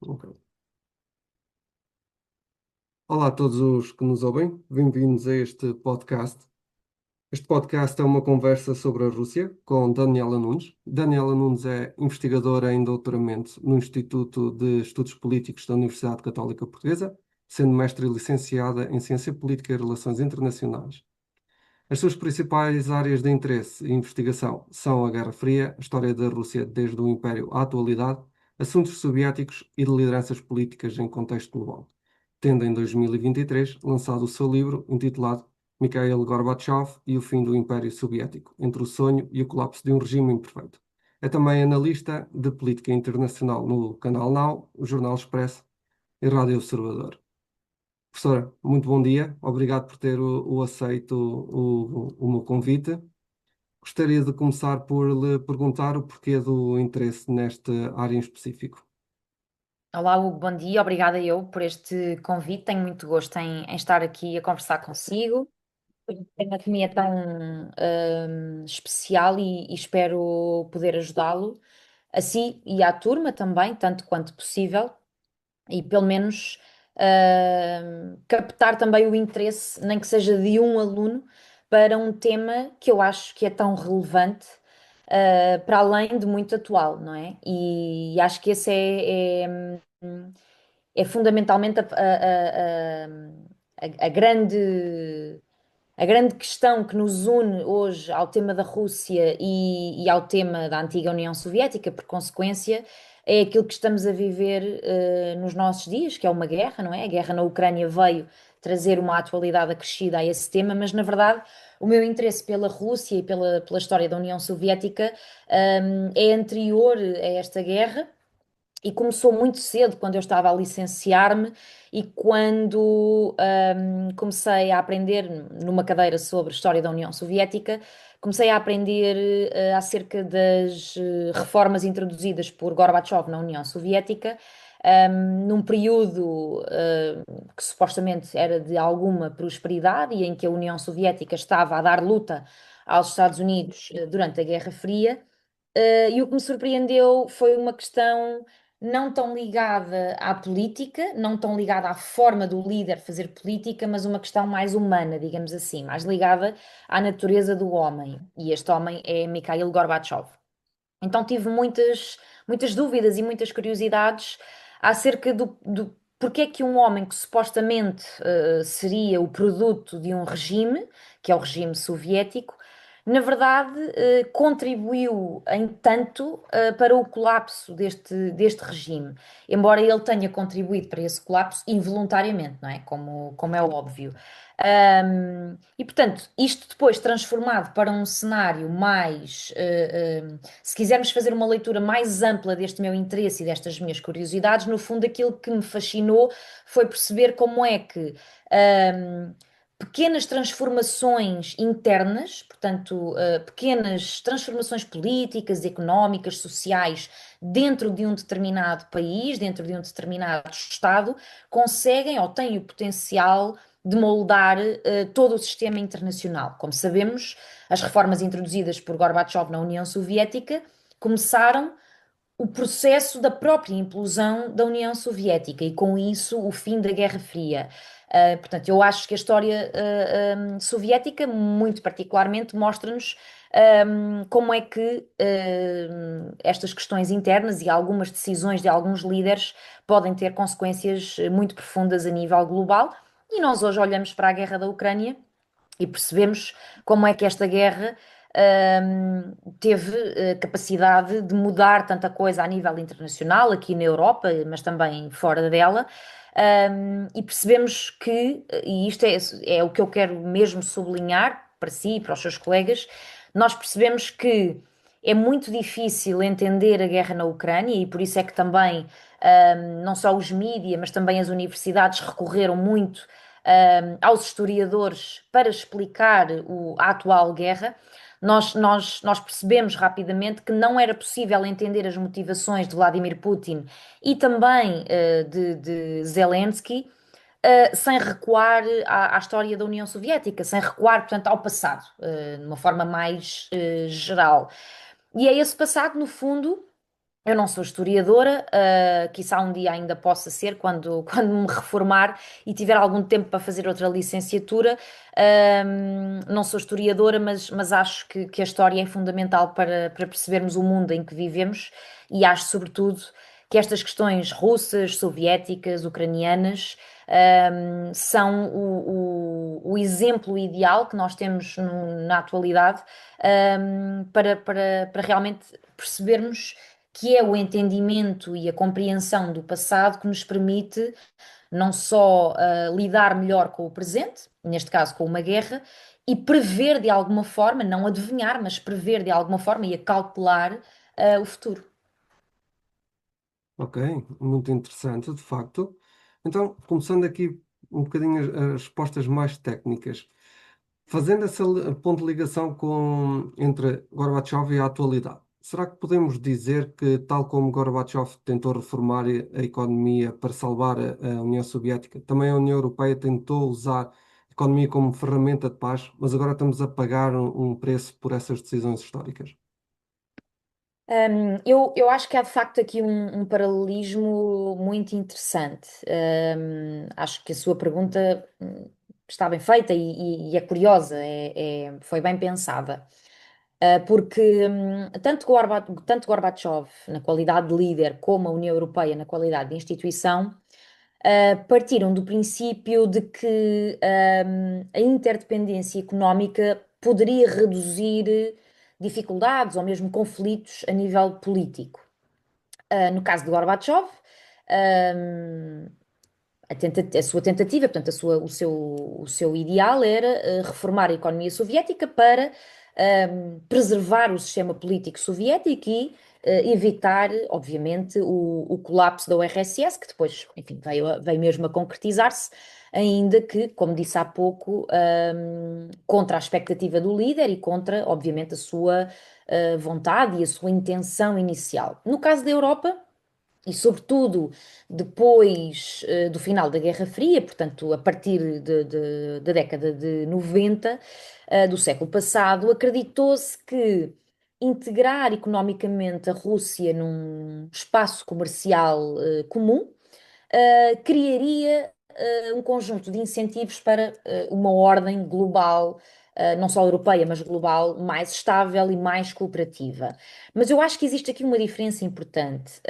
Ok. Olá a todos os que nos ouvem, bem-vindos a este podcast. Este podcast é uma conversa sobre a Rússia com Daniela Nunes. Daniela Nunes é investigadora em doutoramento no Instituto de Estudos Políticos da Universidade Católica Portuguesa, sendo mestre e licenciada em Ciência Política e Relações Internacionais. As suas principais áreas de interesse e investigação são a Guerra Fria, a história da Rússia desde o Império à atualidade, assuntos soviéticos e de lideranças políticas em contexto global, tendo em 2023 lançado o seu livro intitulado Mikhail Gorbachev e o fim do Império Soviético, entre o sonho e o colapso de um regime imperfeito. É também analista de política internacional no Canal Now, o Jornal Expresso e Rádio Observador. Professora, muito bom dia. Obrigado por ter o aceito o meu convite. Gostaria de começar por lhe perguntar o porquê do interesse nesta área em específico. Olá, Hugo, bom dia. Obrigada eu por este convite. Tenho muito gosto em estar aqui a conversar consigo. O tema que me é tão especial e espero poder ajudá-lo, a si e à turma também, tanto quanto possível, e pelo menos captar também o interesse, nem que seja de um aluno, para um tema que eu acho que é tão relevante, para além de muito atual, não é? E acho que esse é fundamentalmente a grande questão que nos une hoje ao tema da Rússia e ao tema da antiga União Soviética, por consequência, é aquilo que estamos a viver nos nossos dias, que é uma guerra, não é? A guerra na Ucrânia veio trazer uma atualidade acrescida a esse tema, mas na verdade o meu interesse pela Rússia e pela história da União Soviética, é anterior a esta guerra e começou muito cedo, quando eu estava a licenciar-me e quando comecei a aprender numa cadeira sobre História da União Soviética, comecei a aprender acerca das reformas introduzidas por Gorbachev na União Soviética, num período que supostamente era de alguma prosperidade e em que a União Soviética estava a dar luta aos Estados Unidos durante a Guerra Fria. E o que me surpreendeu foi uma questão não tão ligada à política, não tão ligada à forma do líder fazer política, mas uma questão mais humana, digamos assim, mais ligada à natureza do homem. E este homem é Mikhail Gorbachev. Então tive muitas dúvidas e muitas curiosidades acerca do porque é que um homem que supostamente seria o produto de um regime, que é o regime soviético, na verdade contribuiu em tanto para o colapso deste regime, embora ele tenha contribuído para esse colapso involuntariamente, não é? Como é óbvio. E portanto, isto depois transformado para um cenário mais, se quisermos fazer uma leitura mais ampla deste meu interesse e destas minhas curiosidades, no fundo aquilo que me fascinou foi perceber como é que ahm, pequenas transformações internas, portanto, pequenas transformações políticas, económicas, sociais, dentro de um determinado país, dentro de um determinado Estado, conseguem ou têm o potencial de moldar todo o sistema internacional. Como sabemos, as reformas introduzidas por Gorbachev na União Soviética começaram o processo da própria implosão da União Soviética e, com isso, o fim da Guerra Fria. Portanto, eu acho que a história soviética, muito particularmente, mostra-nos como é que estas questões internas e algumas decisões de alguns líderes podem ter consequências muito profundas a nível global. E nós hoje olhamos para a guerra da Ucrânia e percebemos como é que esta guerra teve capacidade de mudar tanta coisa a nível internacional, aqui na Europa, mas também fora dela. E percebemos que, e isto é o que eu quero mesmo sublinhar para si e para os seus colegas, nós percebemos que é muito difícil entender a guerra na Ucrânia e por isso é que também não só os mídias, mas também as universidades recorreram muito aos historiadores para explicar a atual guerra. Nós percebemos rapidamente que não era possível entender as motivações de Vladimir Putin e também de Zelensky sem recuar à história da União Soviética, sem recuar, portanto, ao passado, de uma forma mais geral. E é esse passado, no fundo, Eu não sou historiadora, quiçá um dia ainda possa ser, quando, quando me reformar e tiver algum tempo para fazer outra licenciatura. Não sou historiadora, mas acho que a história é fundamental para percebermos o mundo em que vivemos e acho, sobretudo, que estas questões russas, soviéticas, ucranianas, são o exemplo ideal que nós temos na atualidade, para realmente percebermos que é o entendimento e a compreensão do passado que nos permite não só lidar melhor com o presente, neste caso com uma guerra, e prever de alguma forma, não adivinhar, mas prever de alguma forma e acautelar o futuro. Ok, muito interessante, de facto. Então, começando aqui um bocadinho as respostas mais técnicas. Fazendo essa ponto de ligação entre Gorbachev e a atualidade, será que podemos dizer que, tal como Gorbachev tentou reformar a economia para salvar a União Soviética, também a União Europeia tentou usar a economia como ferramenta de paz, mas agora estamos a pagar um preço por essas decisões históricas? Eu acho que há de facto aqui um paralelismo muito interessante. Acho que a sua pergunta está bem feita e é curiosa, foi bem pensada. Porque tanto Gorbachev, na qualidade de líder, como a União Europeia, na qualidade de instituição, partiram do princípio de que a interdependência económica poderia reduzir dificuldades ou mesmo conflitos a nível político. No caso de Gorbachev, um, a sua tentativa, portanto, o seu ideal era reformar a economia soviética para preservar o sistema político soviético e evitar, obviamente, o colapso da URSS, que depois, enfim, veio mesmo a concretizar-se, ainda que, como disse há pouco, contra a expectativa do líder e contra, obviamente, a sua vontade e a sua intenção inicial. No caso da Europa, e sobretudo depois do final da Guerra Fria, portanto, a partir da década de 90 do século passado, acreditou-se que integrar economicamente a Rússia num espaço comercial comum criaria um conjunto de incentivos para uma ordem global, não só europeia, mas global, mais estável e mais cooperativa. Mas eu acho que existe aqui uma diferença importante.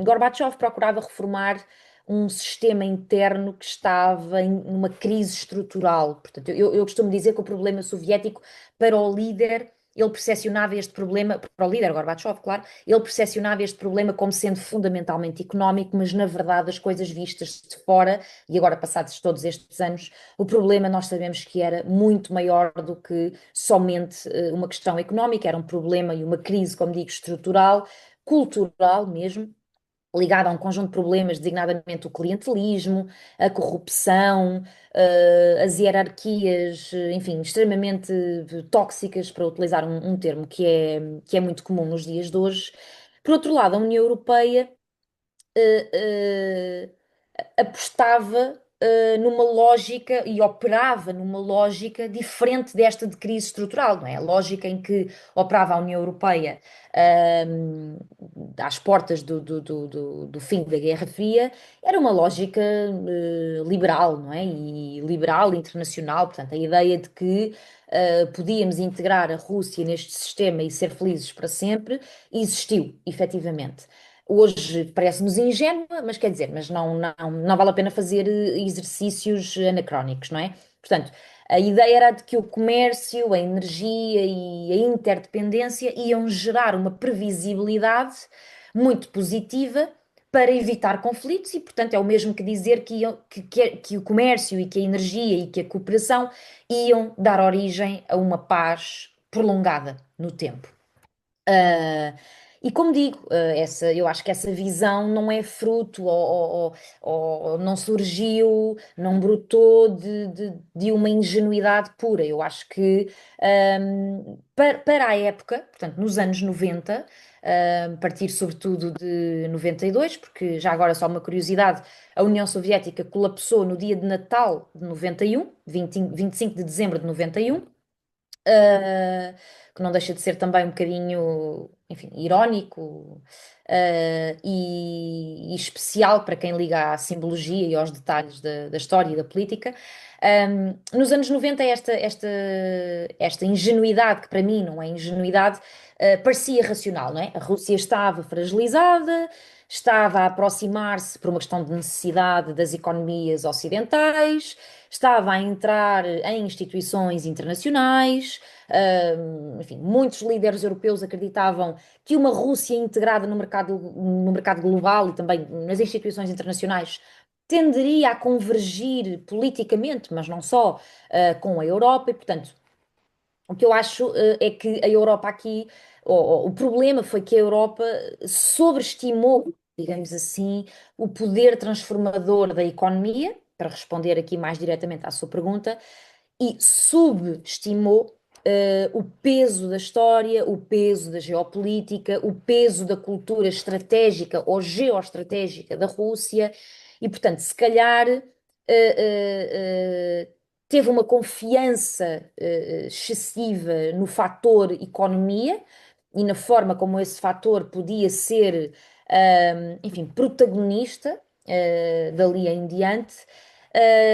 Gorbachev procurava reformar um sistema interno que estava numa crise estrutural. Portanto, eu costumo dizer que o problema soviético para o líder. Ele percepcionava este problema, para o líder Gorbachev, claro, ele percepcionava este problema como sendo fundamentalmente económico, mas na verdade as coisas vistas de fora, e agora passados todos estes anos, o problema nós sabemos que era muito maior do que somente uma questão económica, era um problema e uma crise, como digo, estrutural, cultural mesmo, ligada a um conjunto de problemas, designadamente o clientelismo, a corrupção, as hierarquias, enfim, extremamente tóxicas, para utilizar um termo que é muito comum nos dias de hoje. Por outro lado, a União Europeia eh, apostava numa lógica e operava numa lógica diferente desta de crise estrutural, não é? A lógica em que operava a União Europeia às portas do fim da Guerra Fria era uma lógica liberal, não é? E liberal internacional, portanto, a ideia de que podíamos integrar a Rússia neste sistema e ser felizes para sempre existiu, efetivamente. Hoje parece-nos ingênua, mas quer dizer, mas não vale a pena fazer exercícios anacrónicos, não é? Portanto, a ideia era de que o comércio, a energia e a interdependência iam gerar uma previsibilidade muito positiva para evitar conflitos e, portanto, é o mesmo que dizer que o comércio e que a energia e que a cooperação iam dar origem a uma paz prolongada no tempo. Ah, e como digo, eu acho que essa visão não é fruto ou não surgiu, não brotou de uma ingenuidade pura. Eu acho que para a época, portanto, nos anos 90, a partir sobretudo de 92, porque já agora só uma curiosidade, a União Soviética colapsou no dia de Natal de 91, 25 de dezembro de 91, que não deixa de ser também um bocadinho. enfim, irónico, e especial para quem liga à simbologia e aos detalhes da história e da política. Nos anos 90, esta ingenuidade, que para mim não é ingenuidade, parecia racional, não é? A Rússia estava fragilizada, estava a aproximar-se por uma questão de necessidade das economias ocidentais, estava a entrar em instituições internacionais. Enfim, muitos líderes europeus acreditavam que uma Rússia integrada no mercado global e também nas instituições internacionais tenderia a convergir politicamente, mas não só, com a Europa, e portanto. O que eu acho, é que a Europa aqui, o problema foi que a Europa sobreestimou, digamos assim, o poder transformador da economia, para responder aqui mais diretamente à sua pergunta, e subestimou, o peso da história, o peso da geopolítica, o peso da cultura estratégica ou geoestratégica da Rússia, e portanto, se calhar, teve uma confiança, excessiva no fator economia e na forma como esse fator podia ser, enfim, protagonista, dali em diante,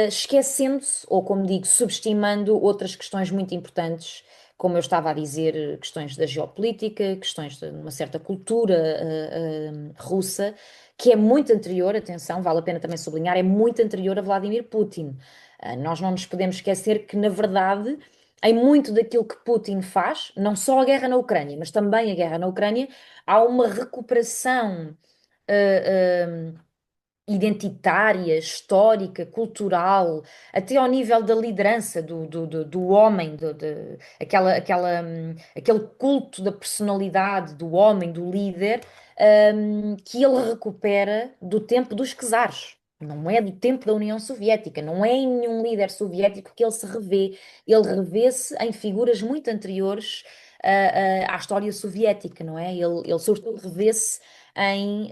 esquecendo-se, ou como digo, subestimando outras questões muito importantes, como eu estava a dizer, questões da geopolítica, questões de uma certa cultura, russa, que é muito anterior, atenção, vale a pena também sublinhar, é muito anterior a Vladimir Putin. Nós não nos podemos esquecer que, na verdade, em muito daquilo que Putin faz, não só a guerra na Ucrânia, mas também a guerra na Ucrânia, há uma recuperação, uh, identitária, histórica, cultural, até ao nível da liderança do homem, aquele culto da personalidade do homem, do líder, que ele recupera do tempo dos czares. Não é do tempo da União Soviética, não é em nenhum líder soviético que ele se revê. Ele revê-se em figuras muito anteriores, à história soviética, não é? Ele sobretudo revê-se em,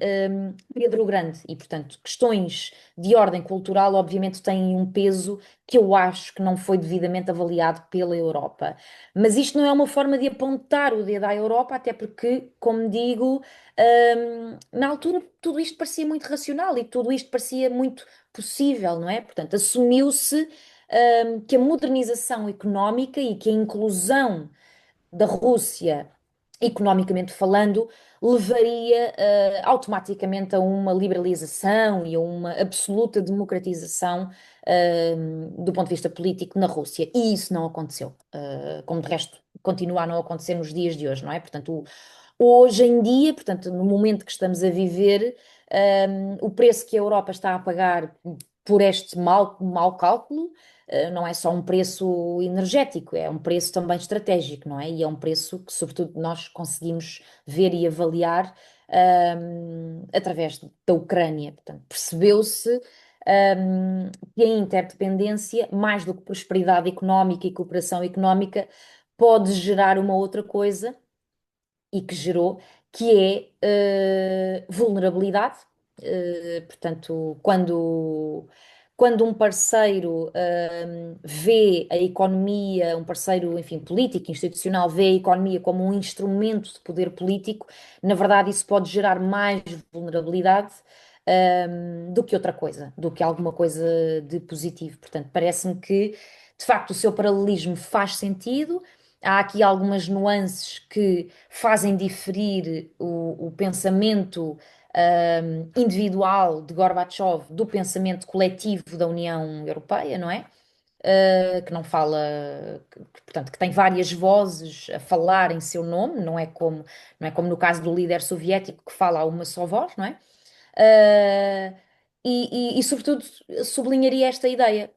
Pedro o Grande. E, portanto, questões de ordem cultural, obviamente, têm um peso que eu acho que não foi devidamente avaliado pela Europa. Mas isto não é uma forma de apontar o dedo à Europa, até porque, como digo, na altura tudo isto parecia muito racional e tudo isto parecia muito possível, não é? Portanto, assumiu-se, que a modernização económica e que a inclusão da Rússia, economicamente falando, levaria, automaticamente a uma liberalização e a uma absoluta democratização, do ponto de vista político na Rússia. E isso não aconteceu, como de resto continua a não acontecer nos dias de hoje, não é? Portanto, hoje em dia, portanto, no momento que estamos a viver, o preço que a Europa está a pagar por este mau cálculo, não é só um preço energético, é um preço também estratégico, não é? E é um preço que, sobretudo, nós conseguimos ver e avaliar, através da Ucrânia. Portanto, percebeu-se, que a interdependência, mais do que prosperidade económica e cooperação económica, pode gerar uma outra coisa e que gerou, que é, vulnerabilidade. Portanto, quando um parceiro, vê a economia, um parceiro, enfim, político, institucional, vê a economia como um instrumento de poder político, na verdade isso pode gerar mais vulnerabilidade, do que outra coisa, do que alguma coisa de positivo. Portanto, parece-me que, de facto, o seu paralelismo faz sentido. Há aqui algumas nuances que fazem diferir o pensamento, individual de Gorbachev do pensamento coletivo da União Europeia, não é? Que não fala, portanto, que tem várias vozes a falar em seu nome, não é como no caso do líder soviético que fala a uma só voz, não é? Uh, sobretudo, sublinharia esta ideia.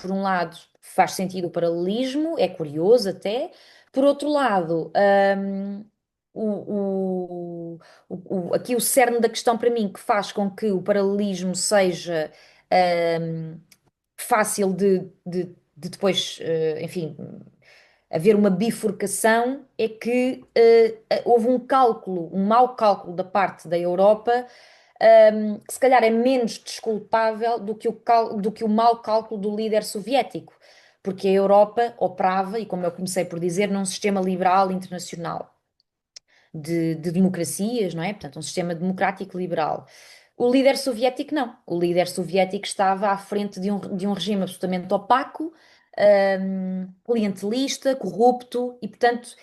Por um lado, faz sentido o paralelismo, é curioso até. Por outro lado, aqui o cerne da questão para mim, que faz com que o paralelismo seja, um, fácil de depois, enfim, haver uma bifurcação, é que, houve um cálculo, um mau cálculo da parte da Europa, que se calhar é menos desculpável do que o mau cálculo do líder soviético, porque a Europa operava, e como eu comecei por dizer, num sistema liberal internacional. de democracias, não é? Portanto, um sistema democrático liberal. O líder soviético não. O líder soviético estava à frente de um regime absolutamente opaco, clientelista, corrupto e, portanto,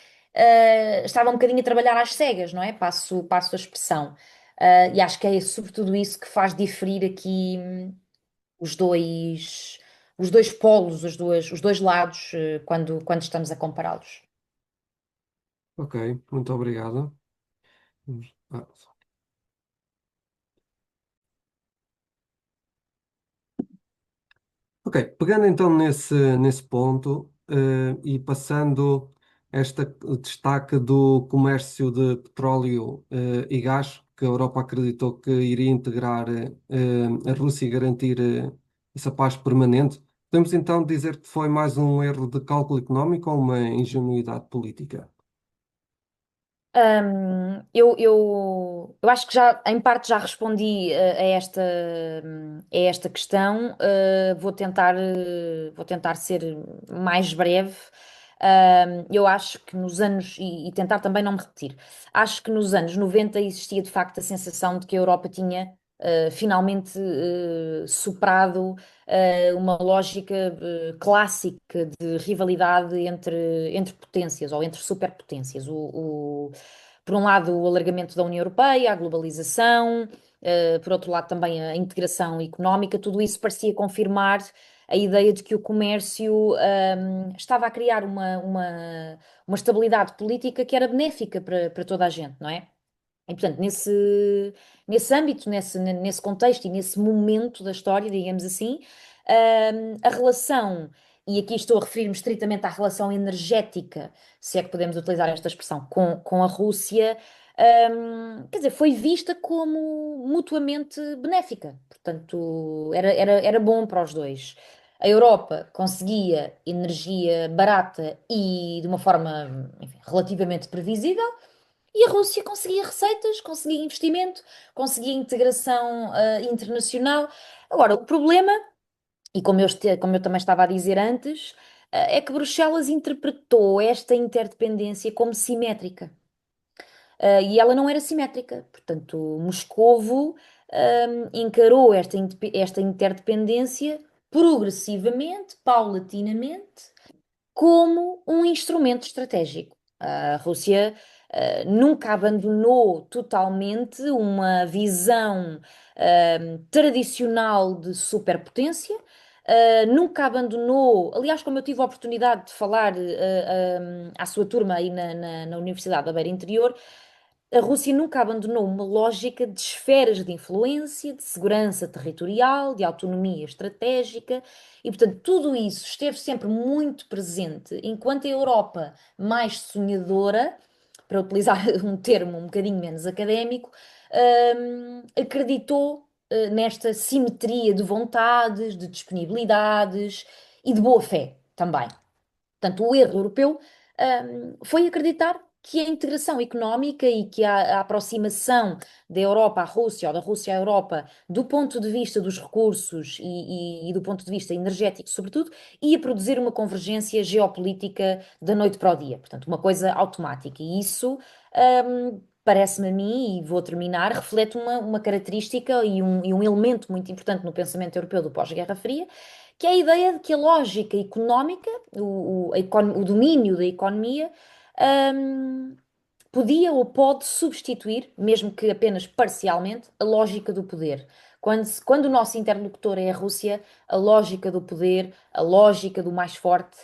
estava um bocadinho a trabalhar às cegas, não é? Passo a expressão. E acho que é sobretudo isso que faz diferir aqui os dois, os dois polos, os dois lados, quando estamos a compará-los. Ok, muito obrigado. Ah, ok, pegando então nesse ponto e passando este destaque do comércio de petróleo e gás, que a Europa acreditou que iria integrar a Rússia e garantir essa paz permanente, podemos então dizer que foi mais um erro de cálculo económico ou uma ingenuidade política? Eu acho que já, em parte, já respondi a esta questão. Vou tentar ser mais breve. Eu acho que nos anos, e tentar também não me repetir, acho que nos anos 90 existia de facto a sensação de que a Europa tinha finalmente superado uma lógica clássica de rivalidade entre potências ou entre superpotências. Por um lado, o alargamento da União Europeia, a globalização, por outro lado, também a integração económica, tudo isso parecia confirmar a ideia de que o comércio, estava a criar uma estabilidade política que era benéfica para toda a gente, não é? E, portanto, nesse âmbito, nesse contexto e nesse momento da história, digamos assim, a relação, e aqui estou a referir-me estritamente à relação energética, se é que podemos utilizar esta expressão, com a Rússia, quer dizer, foi vista como mutuamente benéfica. Portanto, era bom para os dois. A Europa conseguia energia barata e de uma forma, enfim, relativamente previsível. E a Rússia conseguia receitas, conseguia investimento, conseguia integração internacional. Agora, o problema, e como eu também estava a dizer antes, é que Bruxelas interpretou esta interdependência como simétrica. E ela não era simétrica. Portanto, Moscovo encarou esta interdependência progressivamente, paulatinamente, como um instrumento estratégico. A Rússia nunca abandonou totalmente uma visão tradicional de superpotência. Nunca abandonou, aliás, como eu tive a oportunidade de falar à sua turma aí na Universidade da Beira Interior, a Rússia nunca abandonou uma lógica de esferas de influência, de segurança territorial, de autonomia estratégica, e, portanto, tudo isso esteve sempre muito presente, enquanto a Europa mais sonhadora, para utilizar um termo um bocadinho menos académico, acreditou nesta simetria de vontades, de disponibilidades e de boa fé também. Portanto, o erro europeu, foi acreditar que a integração económica e que a aproximação da Europa à Rússia ou da Rússia à Europa, do ponto de vista dos recursos e do ponto de vista energético, sobretudo, ia produzir uma convergência geopolítica da noite para o dia. Portanto, uma coisa automática. E isso, parece-me a mim, e vou terminar, reflete uma característica e um elemento muito importante no pensamento europeu do pós-Guerra Fria, que é a ideia de que a lógica económica, o domínio da economia, hum, podia ou pode substituir, mesmo que apenas parcialmente, a lógica do poder. Quando o nosso interlocutor é a Rússia, a lógica do poder, a lógica do mais forte,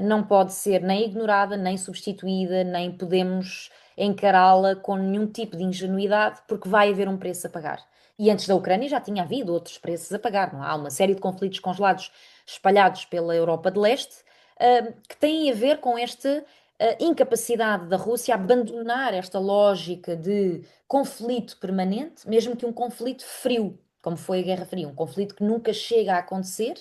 não pode ser nem ignorada, nem substituída, nem podemos encará-la com nenhum tipo de ingenuidade, porque vai haver um preço a pagar. E antes da Ucrânia já tinha havido outros preços a pagar, não é? Há uma série de conflitos congelados espalhados pela Europa de Leste, que têm a ver com esta incapacidade da Rússia a abandonar esta lógica de conflito permanente, mesmo que um conflito frio, como foi a Guerra Fria, um conflito que nunca chega a acontecer,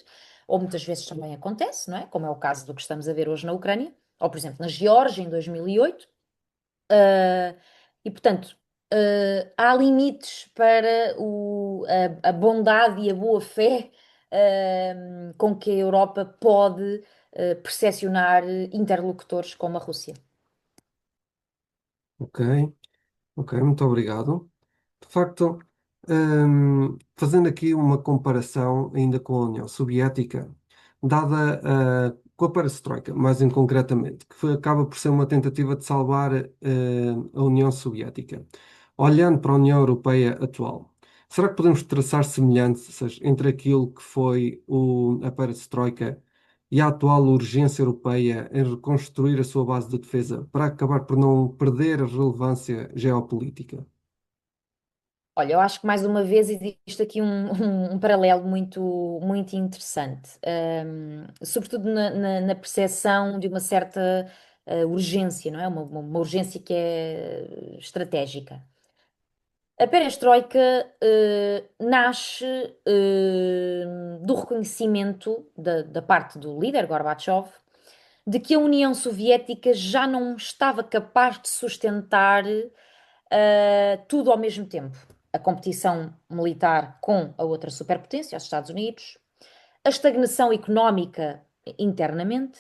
ou muitas vezes também acontece, não é? Como é o caso do que estamos a ver hoje na Ucrânia, ou por exemplo na Geórgia em 2008. Uh, e, portanto, há limites para a bondade e a boa-fé com que a Europa pode percepcionar interlocutores como a Rússia. Ok, ok, muito obrigado. De facto, fazendo aqui uma comparação ainda com a União Soviética, dada com a perestroika, mais em concretamente, acaba por ser uma tentativa de salvar a União Soviética. Olhando para a União Europeia atual, será que podemos traçar semelhanças entre aquilo que foi a perestroika e a atual urgência europeia em reconstruir a sua base de defesa para acabar por não perder a relevância geopolítica? Olha, eu acho que mais uma vez existe aqui um paralelo muito interessante. Sobretudo na percepção de uma certa urgência, não é? Uma urgência que é estratégica. A perestroika nasce do reconhecimento da parte do líder Gorbachev de que a União Soviética já não estava capaz de sustentar tudo ao mesmo tempo. A competição militar com a outra superpotência, os Estados Unidos, a estagnação económica internamente,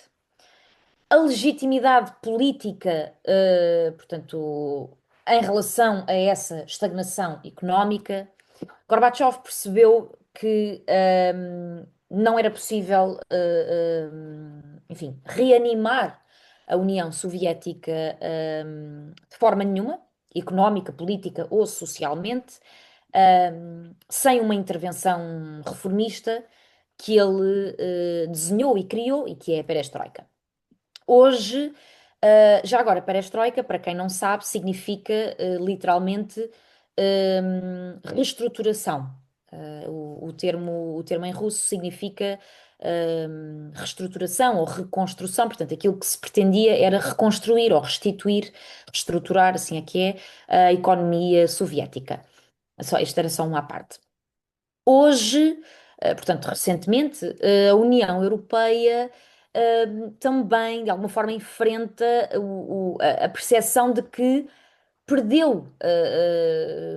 a legitimidade política, portanto, em relação a essa estagnação económica. Gorbachev percebeu que não era possível, enfim, reanimar a União Soviética de forma nenhuma, económica, política ou socialmente, sem uma intervenção reformista que ele desenhou e criou e que é a perestroika. Hoje, já agora, perestroika, para quem não sabe, significa literalmente reestruturação. O termo em russo significa reestruturação ou reconstrução, portanto, aquilo que se pretendia era reconstruir ou restituir, reestruturar, assim é que é, a economia soviética. Isto era só uma à parte. Hoje, portanto, recentemente, a União Europeia também, de alguma forma, enfrenta a percepção de que perdeu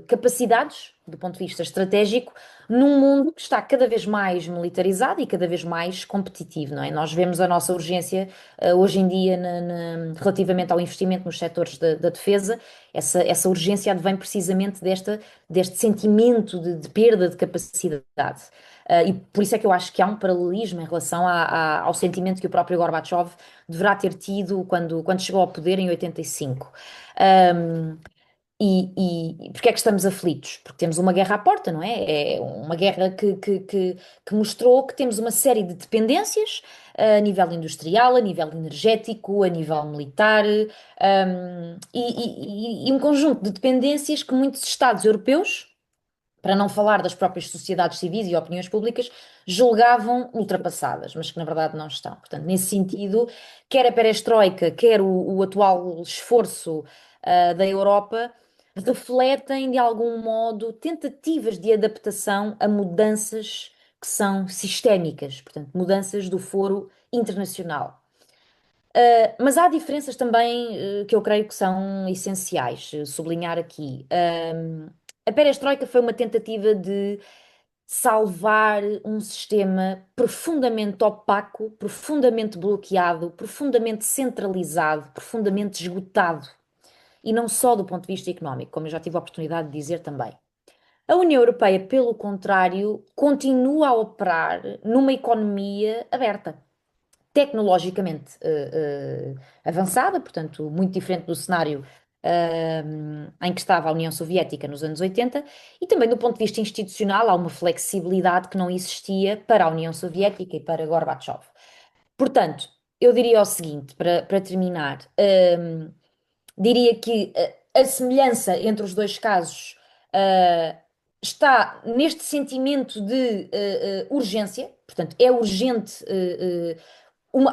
capacidades, do ponto de vista estratégico, num mundo que está cada vez mais militarizado e cada vez mais competitivo, não é? Nós vemos a nossa urgência hoje em dia relativamente ao investimento nos setores da defesa, essa urgência advém precisamente deste sentimento de perda de capacidade. E por isso é que eu acho que há um paralelismo em relação ao sentimento que o próprio Gorbachev deverá ter tido quando chegou ao poder em 85. Um, e porque é que estamos aflitos? Porque temos uma guerra à porta, não é? É uma guerra que mostrou que temos uma série de dependências a nível industrial, a nível energético, a nível militar, e um conjunto de dependências que muitos Estados europeus, para não falar das próprias sociedades civis e opiniões públicas, julgavam ultrapassadas, mas que na verdade não estão. Portanto, nesse sentido, quer a perestroika, quer o atual esforço da Europa, refletem de algum modo tentativas de adaptação a mudanças que são sistémicas, portanto, mudanças do foro internacional. Mas há diferenças também que eu creio que são essenciais sublinhar aqui. A perestroika foi uma tentativa de salvar um sistema profundamente opaco, profundamente bloqueado, profundamente centralizado, profundamente esgotado. E não só do ponto de vista económico, como eu já tive a oportunidade de dizer também. A União Europeia, pelo contrário, continua a operar numa economia aberta, tecnologicamente avançada, portanto, muito diferente do cenário em que estava a União Soviética nos anos 80, e também do ponto de vista institucional há uma flexibilidade que não existia para a União Soviética e para Gorbachev. Portanto, eu diria o seguinte, para terminar, diria que a semelhança entre os dois casos está neste sentimento de urgência, portanto, é urgente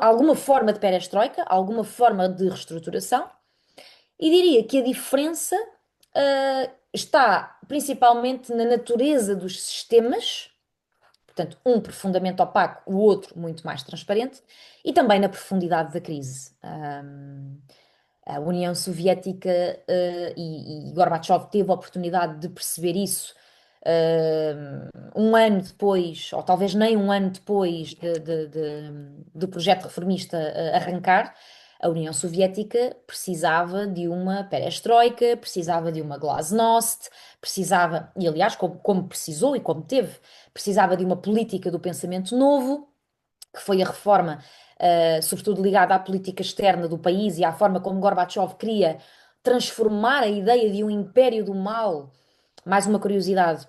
alguma forma de perestroika, alguma forma de reestruturação, e diria que a diferença está principalmente na natureza dos sistemas, portanto, um profundamente opaco, o outro muito mais transparente, e também na profundidade da crise. A União Soviética e Gorbachev teve a oportunidade de perceber isso um ano depois, ou talvez nem um ano depois do projeto reformista arrancar. A União Soviética precisava de uma perestroika, precisava de uma glasnost, precisava, e aliás, como precisou e como teve, precisava de uma política do pensamento novo, que foi a reforma, sobretudo ligada à política externa do país e à forma como Gorbachev queria transformar a ideia de um império do mal. Mais uma curiosidade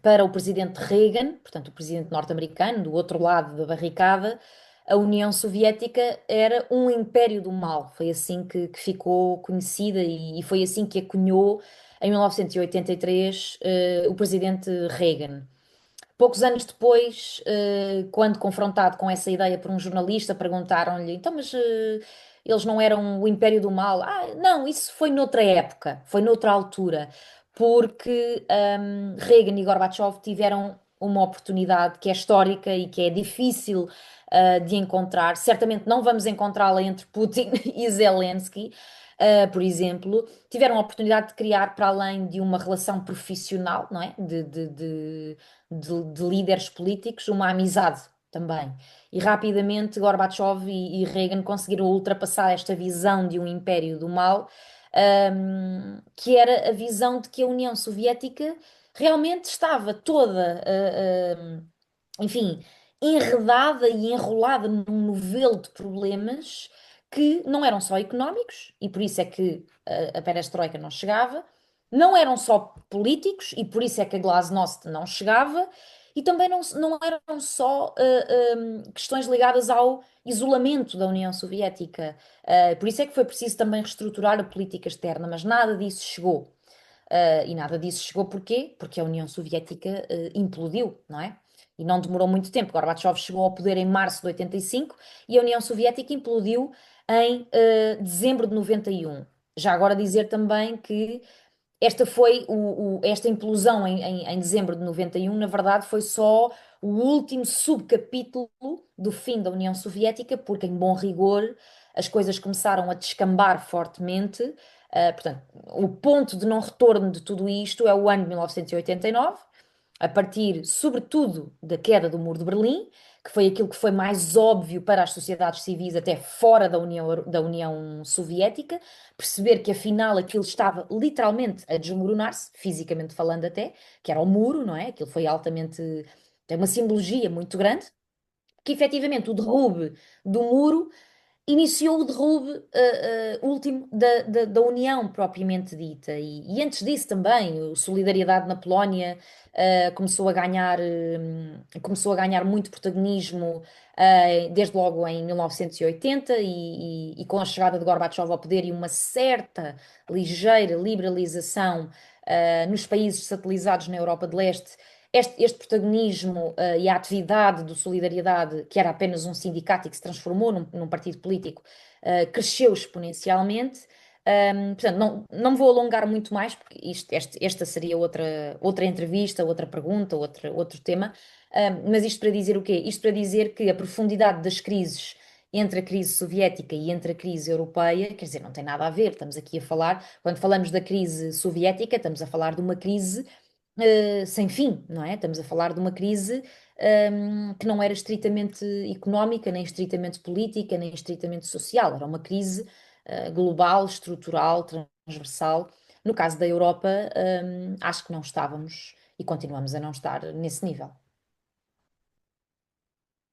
para o presidente Reagan, portanto, o presidente norte-americano, do outro lado da barricada, a União Soviética era um império do mal. Foi assim que ficou conhecida e foi assim que a cunhou em 1983 o presidente Reagan. Poucos anos depois, quando confrontado com essa ideia por um jornalista, perguntaram-lhe: então, mas eles não eram o Império do Mal? Ah, não, isso foi noutra época, foi noutra altura, porque Reagan e Gorbachev tiveram uma oportunidade que é histórica e que é difícil de encontrar. Certamente não vamos encontrá-la entre Putin e Zelensky. Por exemplo, tiveram a oportunidade de criar, para além de uma relação profissional, não é? De líderes políticos, uma amizade também. E rapidamente Gorbachev e Reagan conseguiram ultrapassar esta visão de um império do mal, que era a visão de que a União Soviética realmente estava toda, enfim, enredada e enrolada num novelo de problemas que não eram só económicos, e por isso é que a perestroika não chegava, não eram só políticos, e por isso é que a glasnost não chegava, e também não eram só questões ligadas ao isolamento da União Soviética. Por isso é que foi preciso também reestruturar a política externa, mas nada disso chegou. E nada disso chegou porquê? Porque a União Soviética implodiu, não é? E não demorou muito tempo. Gorbachev chegou ao poder em março de 85 e a União Soviética implodiu em dezembro de 91. Já agora dizer também que esta implosão em dezembro de 91, na verdade, foi só o último subcapítulo do fim da União Soviética, porque, em bom rigor, as coisas começaram a descambar fortemente. Portanto, o ponto de não retorno de tudo isto é o ano de 1989, a partir, sobretudo, da queda do Muro de Berlim, que foi aquilo que foi mais óbvio para as sociedades civis até fora da União Soviética, perceber que afinal aquilo estava literalmente a desmoronar-se, fisicamente falando até, que era o muro, não é? Aquilo foi altamente, tem uma simbologia muito grande, que efetivamente o derrube do muro iniciou o derrube último da União propriamente dita. E antes disso também, a solidariedade na Polónia começou a ganhar muito protagonismo desde logo em 1980 e com a chegada de Gorbachev ao poder e uma certa ligeira liberalização nos países satelizados na Europa de Leste. Este protagonismo e a atividade do Solidariedade, que era apenas um sindicato e que se transformou num partido político, cresceu exponencialmente. Portanto, não me vou alongar muito mais, porque esta seria outra entrevista, outra pergunta, outro tema. Mas isto para dizer o quê? Isto para dizer que a profundidade das crises entre a crise soviética e entre a crise europeia, quer dizer, não tem nada a ver. Estamos aqui a falar, quando falamos da crise soviética, estamos a falar de uma crise sem fim, não é? Estamos a falar de uma crise que não era estritamente económica, nem estritamente política, nem estritamente social. Era uma crise global, estrutural, transversal. No caso da Europa, acho que não estávamos e continuamos a não estar nesse nível.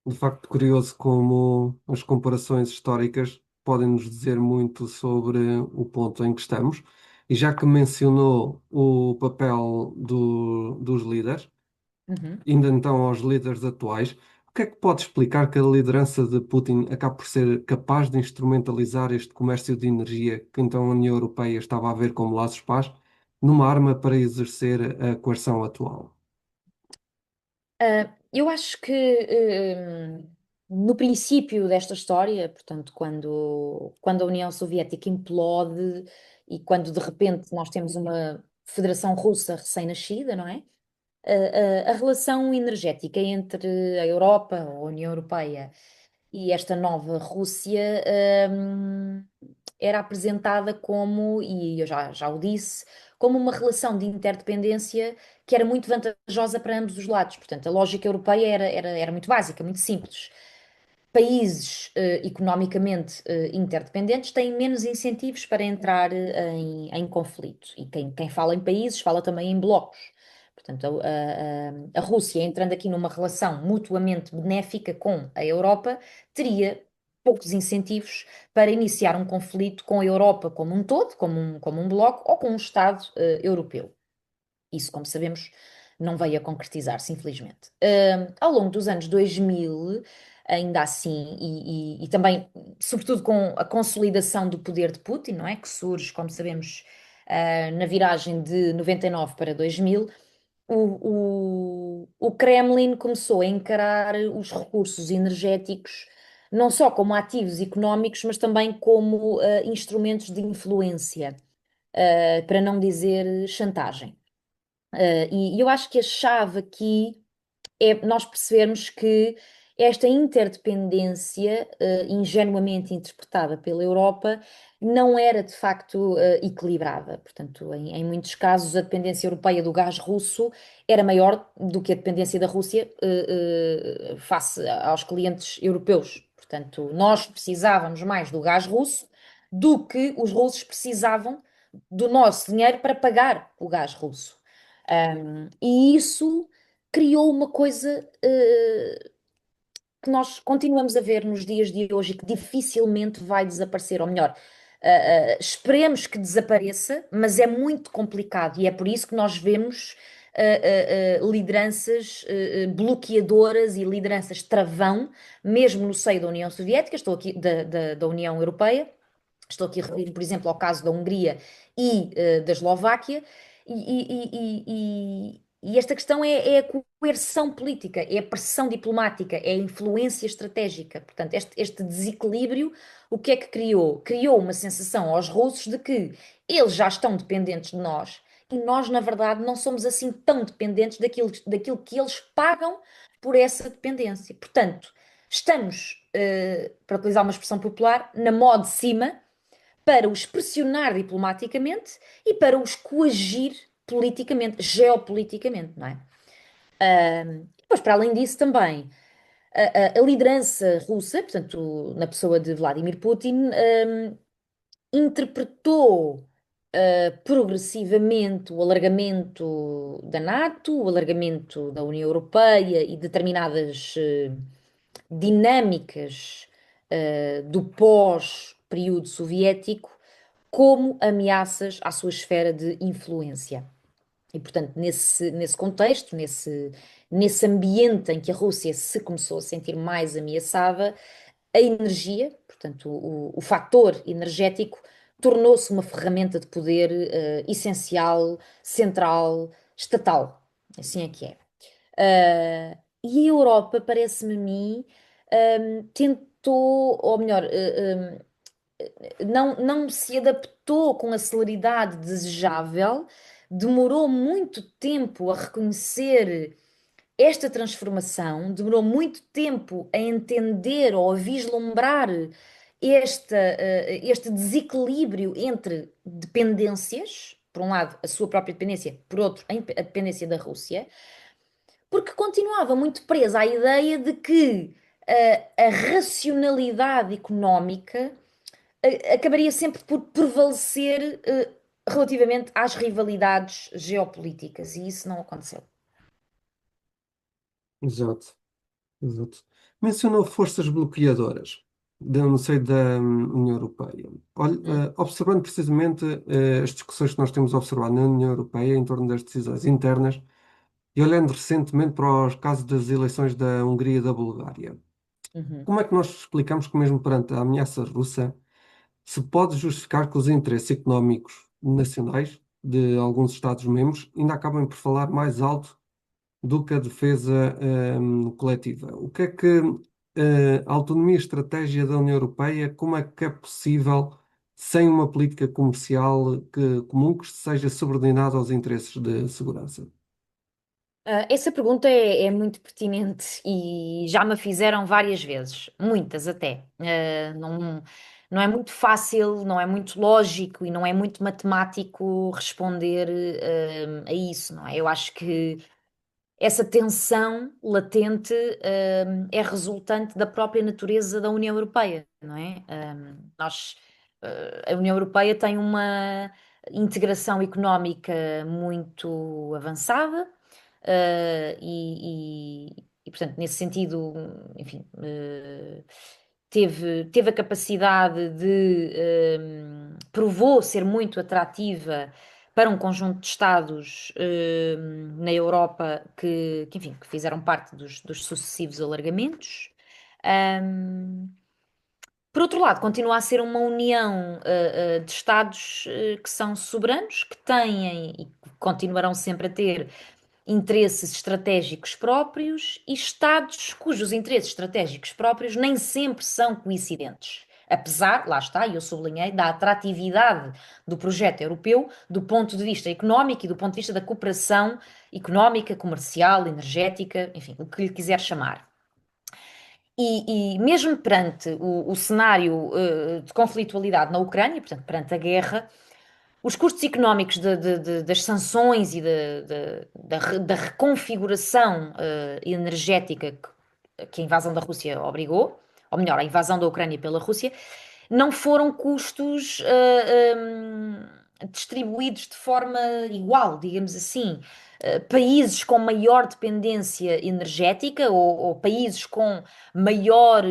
De facto, curioso como as comparações históricas podem nos dizer muito sobre o ponto em que estamos. E já que mencionou o papel dos líderes, Uhum. ainda então aos líderes atuais, o que é que pode explicar que a liderança de Putin acabe por ser capaz de instrumentalizar este comércio de energia que então a União Europeia estava a ver como laços-paz numa arma para exercer a coerção atual? Eu acho que no princípio desta história, portanto, quando a União Soviética implode e quando de repente nós temos uma Federação Russa recém-nascida, não é? A relação energética entre a Europa, a União Europeia e esta nova Rússia, era apresentada como, e eu já o disse, como uma relação de interdependência que era muito vantajosa para ambos os lados. Portanto, a lógica europeia era muito básica, muito simples. países economicamente interdependentes têm menos incentivos para entrar em conflito. E quem fala em países fala também em blocos. Portanto, a Rússia, entrando aqui numa relação mutuamente benéfica com a Europa, teria poucos incentivos para iniciar um conflito com a Europa como um todo, como um bloco, ou com um Estado europeu. Isso, como sabemos, não veio a concretizar-se, infelizmente. Ao longo dos anos 2000, ainda assim, e também, sobretudo com a consolidação do poder de Putin, não é? Que surge, como sabemos, na viragem de 99 para 2000, o Kremlin começou a encarar os recursos energéticos não só como ativos económicos, mas também como instrumentos de influência, para não dizer chantagem. E eu acho que a chave aqui é nós percebermos que esta interdependência, ingenuamente interpretada pela Europa, não era de facto equilibrada. Portanto, em muitos casos, a dependência europeia do gás russo era maior do que a dependência da Rússia face aos clientes europeus. Portanto, nós precisávamos mais do gás russo do que os russos precisavam do nosso dinheiro para pagar o gás russo. E isso criou uma coisa que nós continuamos a ver nos dias de hoje e que dificilmente vai desaparecer, ou melhor, esperemos que desapareça, mas é muito complicado e é por isso que nós vemos lideranças bloqueadoras e lideranças travão, mesmo no seio da União Soviética, estou aqui da União Europeia. Estou aqui a referir, por exemplo, ao caso da Hungria e da Eslováquia, e esta questão é a coerção política, é a pressão diplomática, é a influência estratégica. Portanto, este desequilíbrio, o que é que criou? Criou uma sensação aos russos de que eles já estão dependentes de nós e nós, na verdade, não somos assim tão dependentes daquilo que eles pagam por essa dependência. Portanto, estamos, para utilizar uma expressão popular, na mó de cima para os pressionar diplomaticamente e para os coagir politicamente, geopoliticamente, não é? Depois, para além disso, também a liderança russa, portanto, na pessoa de Vladimir Putin, interpretou progressivamente o alargamento da NATO, o alargamento da União Europeia e determinadas dinâmicas do pós-período soviético como ameaças à sua esfera de influência. E, portanto, nesse contexto, nesse ambiente em que a Rússia se começou a sentir mais ameaçada, a energia, portanto, o fator energético, tornou-se uma ferramenta de poder essencial, central, estatal. Assim é que é. E a Europa, parece-me a mim, tentou, ou melhor, não se adaptou com a celeridade desejável, demorou muito tempo a reconhecer esta transformação, demorou muito tempo a entender ou a vislumbrar este desequilíbrio entre dependências, por um lado, a sua própria dependência, por outro, a dependência da Rússia, porque continuava muito presa à ideia de que a racionalidade económica acabaria sempre por prevalecer relativamente às rivalidades geopolíticas, e isso não aconteceu. Exato, exato. Mencionou forças bloqueadoras no seio da União Europeia. Olha, Hum, observando precisamente as discussões que nós temos observado na União Europeia em torno das decisões internas e olhando recentemente para os casos das eleições da Hungria e da Bulgária, uhum. como é que nós explicamos que mesmo perante a ameaça russa se pode justificar que os interesses económicos nacionais de alguns Estados-membros ainda acabem por falar mais alto do que a defesa coletiva? O que é que a autonomia e estratégia da União Europeia, como é que é possível sem uma política comercial comum que seja subordinada aos interesses de segurança? Essa pergunta é muito pertinente e já me a fizeram várias vezes, muitas até. Não é muito fácil, não é muito lógico e não é muito matemático responder a isso, não é? Eu acho que essa tensão latente, é resultante da própria natureza da União Europeia, não é? A União Europeia tem uma integração económica muito avançada, portanto, nesse sentido, enfim, teve a capacidade provou ser muito atrativa para um conjunto de Estados na Europa enfim, que fizeram parte dos sucessivos alargamentos. Ahm, por outro lado, continua a ser uma união de Estados que são soberanos, que têm e continuarão sempre a ter interesses estratégicos próprios e Estados cujos interesses estratégicos próprios nem sempre são coincidentes. Apesar, lá está, e eu sublinhei, da atratividade do projeto europeu do ponto de vista económico e do ponto de vista da cooperação económica, comercial, energética, enfim, o que lhe quiser chamar. E mesmo perante o cenário de conflitualidade na Ucrânia, portanto, perante a guerra, os custos económicos das sanções e da reconfiguração energética que a invasão da Rússia obrigou, ou melhor, a invasão da Ucrânia pela Rússia, não foram custos distribuídos de forma igual, digamos assim. Países com maior dependência energética ou países com maior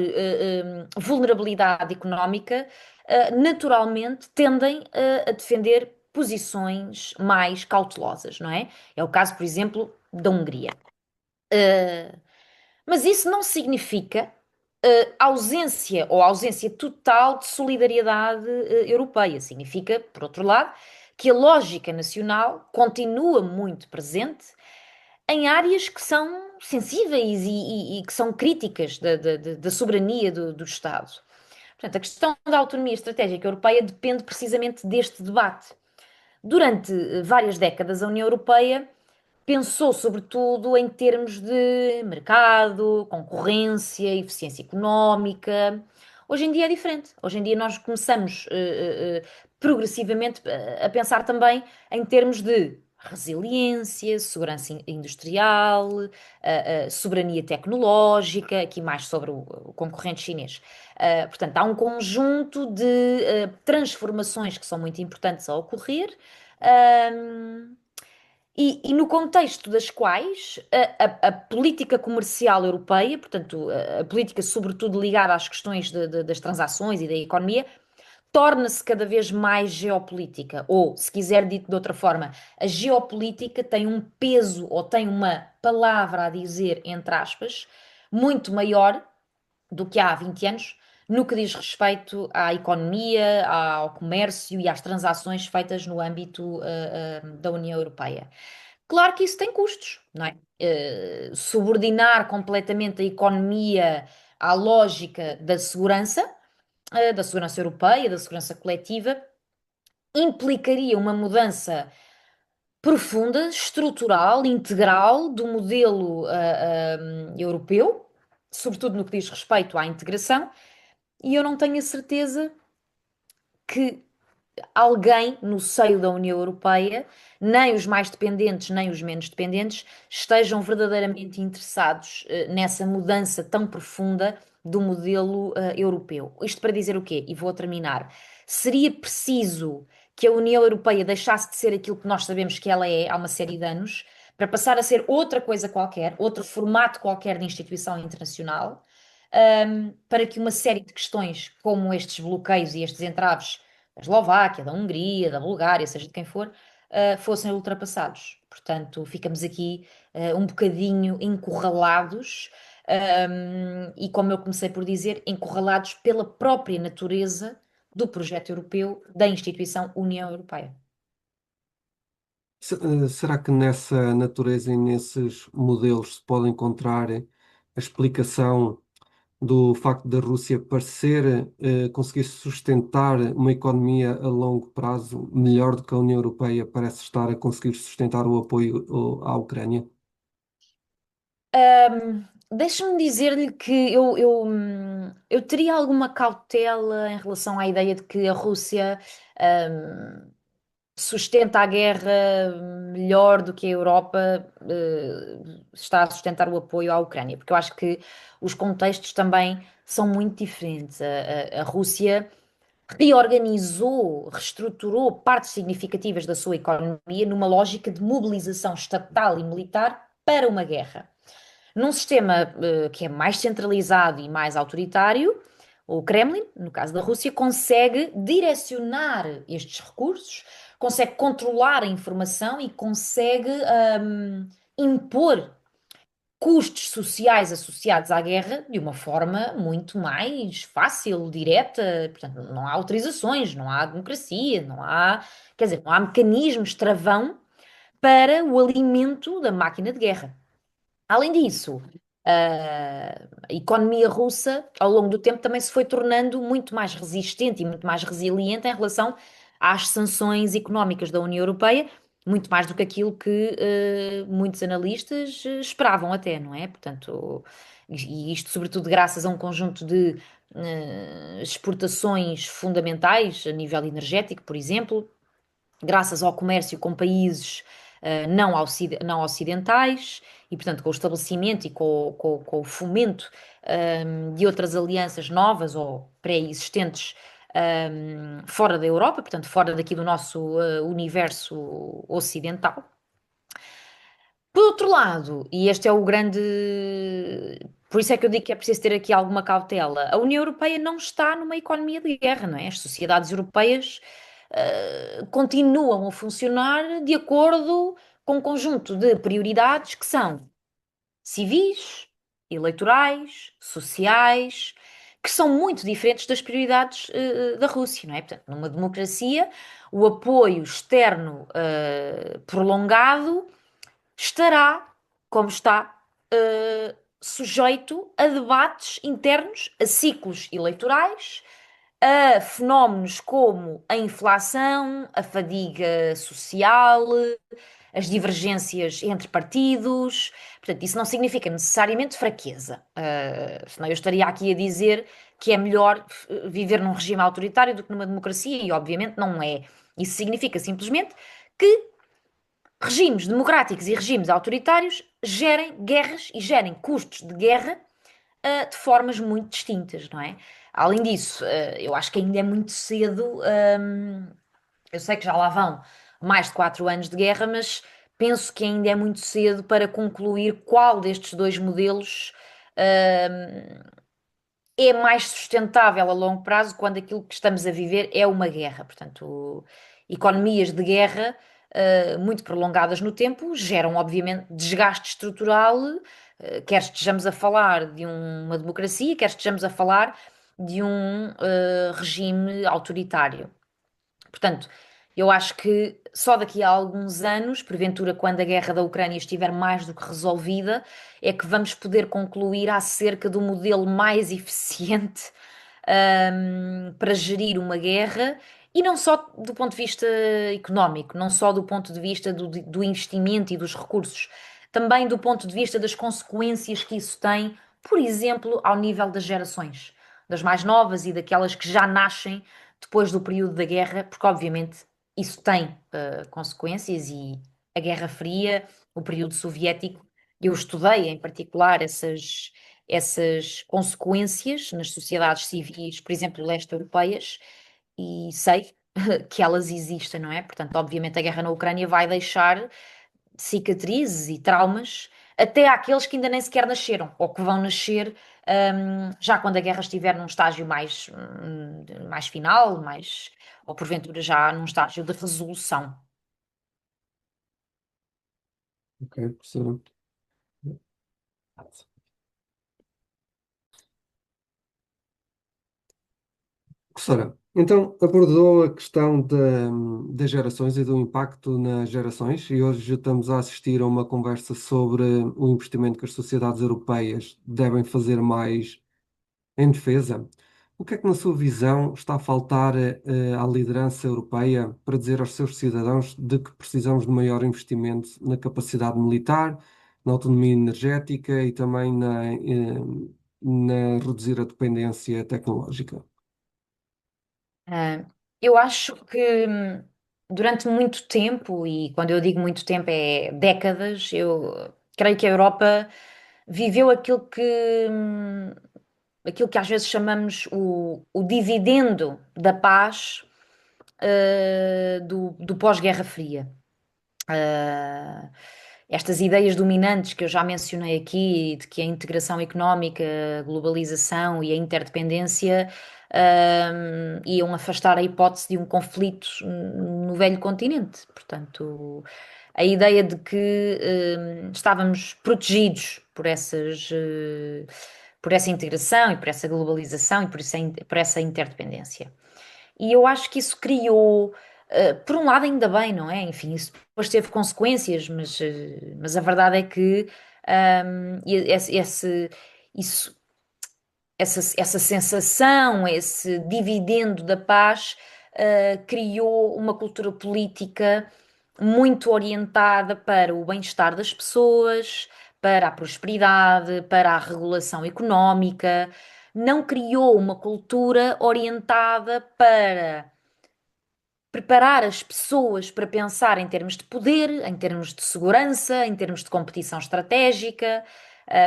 vulnerabilidade económica naturalmente tendem a defender posições mais cautelosas, não é? É o caso, por exemplo, da Hungria. Uh, mas isso não significa ausência ou ausência total de solidariedade europeia. Significa, por outro lado, que a lógica nacional continua muito presente em áreas que são sensíveis e que são críticas da soberania do Estado. Portanto, a questão da autonomia estratégica europeia depende precisamente deste debate. Durante várias décadas, a União Europeia pensou sobretudo em termos de mercado, concorrência, eficiência económica. Hoje em dia é diferente. Hoje em dia nós começamos progressivamente a pensar também em termos de resiliência, segurança industrial, soberania tecnológica, aqui mais sobre o concorrente chinês. Portanto, há um conjunto de transformações que são muito importantes a ocorrer. Um, e no contexto das quais a política comercial europeia, portanto, a política sobretudo ligada às questões das transações e da economia, torna-se cada vez mais geopolítica. Ou, se quiser dito de outra forma, a geopolítica tem um peso ou tem uma palavra a dizer, entre aspas, muito maior do que há 20 anos, no que diz respeito à economia, ao comércio e às transações feitas no âmbito da União Europeia. Claro que isso tem custos, não é? Subordinar completamente a economia à lógica da segurança europeia, da segurança coletiva, implicaria uma mudança profunda, estrutural, integral do modelo europeu, sobretudo no que diz respeito à integração, e eu não tenho a certeza que alguém no seio da União Europeia, nem os mais dependentes, nem os menos dependentes, estejam verdadeiramente interessados nessa mudança tão profunda do modelo europeu. Isto para dizer o quê? E vou terminar. Seria preciso que a União Europeia deixasse de ser aquilo que nós sabemos que ela é há uma série de anos, para passar a ser outra coisa qualquer, outro formato qualquer de instituição internacional, para que uma série de questões como estes bloqueios e estes entraves da Eslováquia, da Hungria, da Bulgária, seja de quem for, fossem ultrapassados. Portanto, ficamos aqui um bocadinho encurralados, e como eu comecei por dizer, encurralados pela própria natureza do projeto europeu, da instituição União Europeia. Será que nessa natureza e nesses modelos se pode encontrar a explicação do facto da Rússia parecer conseguir sustentar uma economia a longo prazo melhor do que a União Europeia parece estar a conseguir sustentar o apoio à Ucrânia? Deixa-me dizer-lhe que eu teria alguma cautela em relação à ideia de que a Rússia, hum, sustenta a guerra melhor do que a Europa está a sustentar o apoio à Ucrânia, porque eu acho que os contextos também são muito diferentes. A Rússia reorganizou, reestruturou partes significativas da sua economia numa lógica de mobilização estatal e militar para uma guerra. Num sistema que é mais centralizado e mais autoritário, o Kremlin, no caso da Rússia, consegue direcionar estes recursos, consegue controlar a informação e consegue impor custos sociais associados à guerra de uma forma muito mais fácil, direta. Portanto, não há autorizações, não há democracia, não há, quer dizer, não há mecanismos travão para o alimento da máquina de guerra. Além disso, a economia russa, ao longo do tempo, também se foi tornando muito mais resistente e muito mais resiliente em relação às sanções económicas da União Europeia, muito mais do que aquilo que muitos analistas esperavam até, não é? Portanto, e isto sobretudo graças a um conjunto de exportações fundamentais a nível energético, por exemplo, graças ao comércio com países não ocidentais e, portanto, com o estabelecimento e com o fomento de outras alianças novas ou pré-existentes fora da Europa, portanto, fora daqui do nosso universo ocidental. Por outro lado, e este é o grande. Por isso é que eu digo que é preciso ter aqui alguma cautela. A União Europeia não está numa economia de guerra, não é? As sociedades europeias continuam a funcionar de acordo com um conjunto de prioridades que são civis, eleitorais, sociais, que são muito diferentes das prioridades da Rússia, não é? Portanto, numa democracia, o apoio externo prolongado estará, como está, sujeito a debates internos, a ciclos eleitorais, a fenómenos como a inflação, a fadiga social, as divergências entre partidos. Portanto, isso não significa necessariamente fraqueza. Senão eu estaria aqui a dizer que é melhor viver num regime autoritário do que numa democracia, e obviamente não é. Isso significa simplesmente que regimes democráticos e regimes autoritários gerem guerras e gerem custos de guerra de formas muito distintas, não é? Além disso, eu acho que ainda é muito cedo. Eu sei que já lá vão mais de 4 anos de guerra, mas penso que ainda é muito cedo para concluir qual destes dois modelos é mais sustentável a longo prazo quando aquilo que estamos a viver é uma guerra. Portanto, economias de guerra muito prolongadas no tempo geram, obviamente, desgaste estrutural, quer estejamos a falar de uma democracia, quer estejamos a falar de um regime autoritário. Portanto, eu acho que só daqui a alguns anos, porventura, quando a guerra da Ucrânia estiver mais do que resolvida, é que vamos poder concluir acerca do modelo mais eficiente, para gerir uma guerra. E não só do ponto de vista económico, não só do ponto de vista do investimento e dos recursos, também do ponto de vista das consequências que isso tem, por exemplo, ao nível das gerações, das mais novas e daquelas que já nascem depois do período da guerra, porque obviamente isso tem consequências e a Guerra Fria, o período soviético, eu estudei em particular essas consequências nas sociedades civis, por exemplo, leste-europeias, e sei que elas existem, não é? Portanto, obviamente a guerra na Ucrânia vai deixar cicatrizes e traumas até àqueles que ainda nem sequer nasceram ou que vão nascer já quando a guerra estiver num estágio mais final, ou porventura já num estágio de resolução. Ok, professora. Professora, então abordou a questão das gerações e do impacto nas gerações, e hoje estamos a assistir a uma conversa sobre o investimento que as sociedades europeias devem fazer mais em defesa. O que é que, na sua visão, está a faltar à liderança europeia para dizer aos seus cidadãos de que precisamos de maior investimento na capacidade militar, na autonomia energética e também na reduzir a dependência tecnológica? Ah, eu acho que durante muito tempo, e quando eu digo muito tempo é décadas, eu creio que a Europa viveu aquilo que às vezes chamamos o dividendo da paz, do pós-Guerra Fria. Ah, Estas ideias dominantes que eu já mencionei aqui, de que a integração económica, a globalização e a interdependência, iam afastar a hipótese de um conflito no velho continente. Portanto, a ideia de que estávamos protegidos por essa integração e por essa globalização e por essa interdependência. E eu acho que isso criou, por um lado, ainda bem, não é? Enfim, isso depois teve consequências, mas a verdade é que isso, essa sensação, esse dividendo da paz, criou uma cultura política muito orientada para o bem-estar das pessoas, para a prosperidade, para a regulação económica. Não criou uma cultura orientada para preparar as pessoas para pensar em termos de poder, em termos de segurança, em termos de competição estratégica.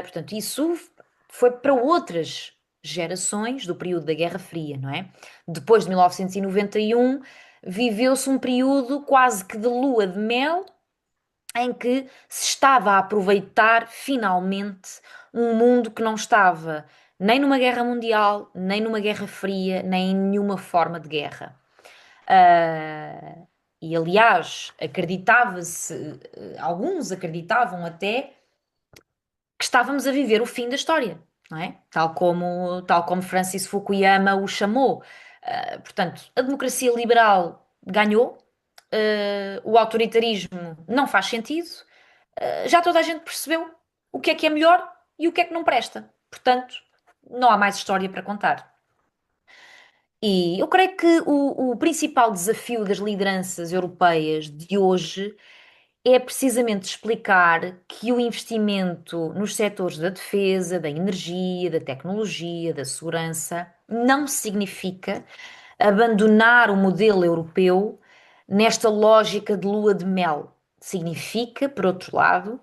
Portanto, isso foi para outras gerações do período da Guerra Fria, não é? Depois de 1991, viveu-se um período quase que de lua de mel, em que se estava a aproveitar finalmente um mundo que não estava nem numa guerra mundial, nem numa guerra fria, nem em nenhuma forma de guerra. Ah, e aliás, acreditava-se, alguns acreditavam até que estávamos a viver o fim da história, não é? Tal como Francis Fukuyama o chamou. Portanto, a democracia liberal ganhou, o autoritarismo não faz sentido, já toda a gente percebeu o que é melhor e o que é que não presta. Portanto, não há mais história para contar. E eu creio que o principal desafio das lideranças europeias de hoje é precisamente explicar que o investimento nos setores da defesa, da energia, da tecnologia, da segurança, não significa abandonar o modelo europeu nesta lógica de lua de mel. Significa, por outro lado,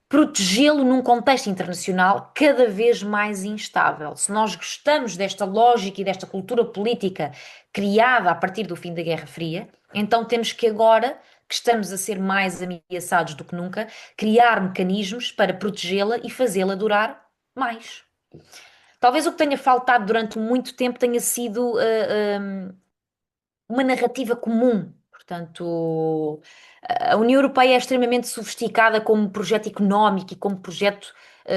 protegê-lo num contexto internacional cada vez mais instável. Se nós gostamos desta lógica e desta cultura política criada a partir do fim da Guerra Fria, então temos que agora, que estamos a ser mais ameaçados do que nunca, criar mecanismos para protegê-la e fazê-la durar mais. Talvez o que tenha faltado durante muito tempo tenha sido uma narrativa comum. Portanto, a União Europeia é extremamente sofisticada como projeto económico e como projeto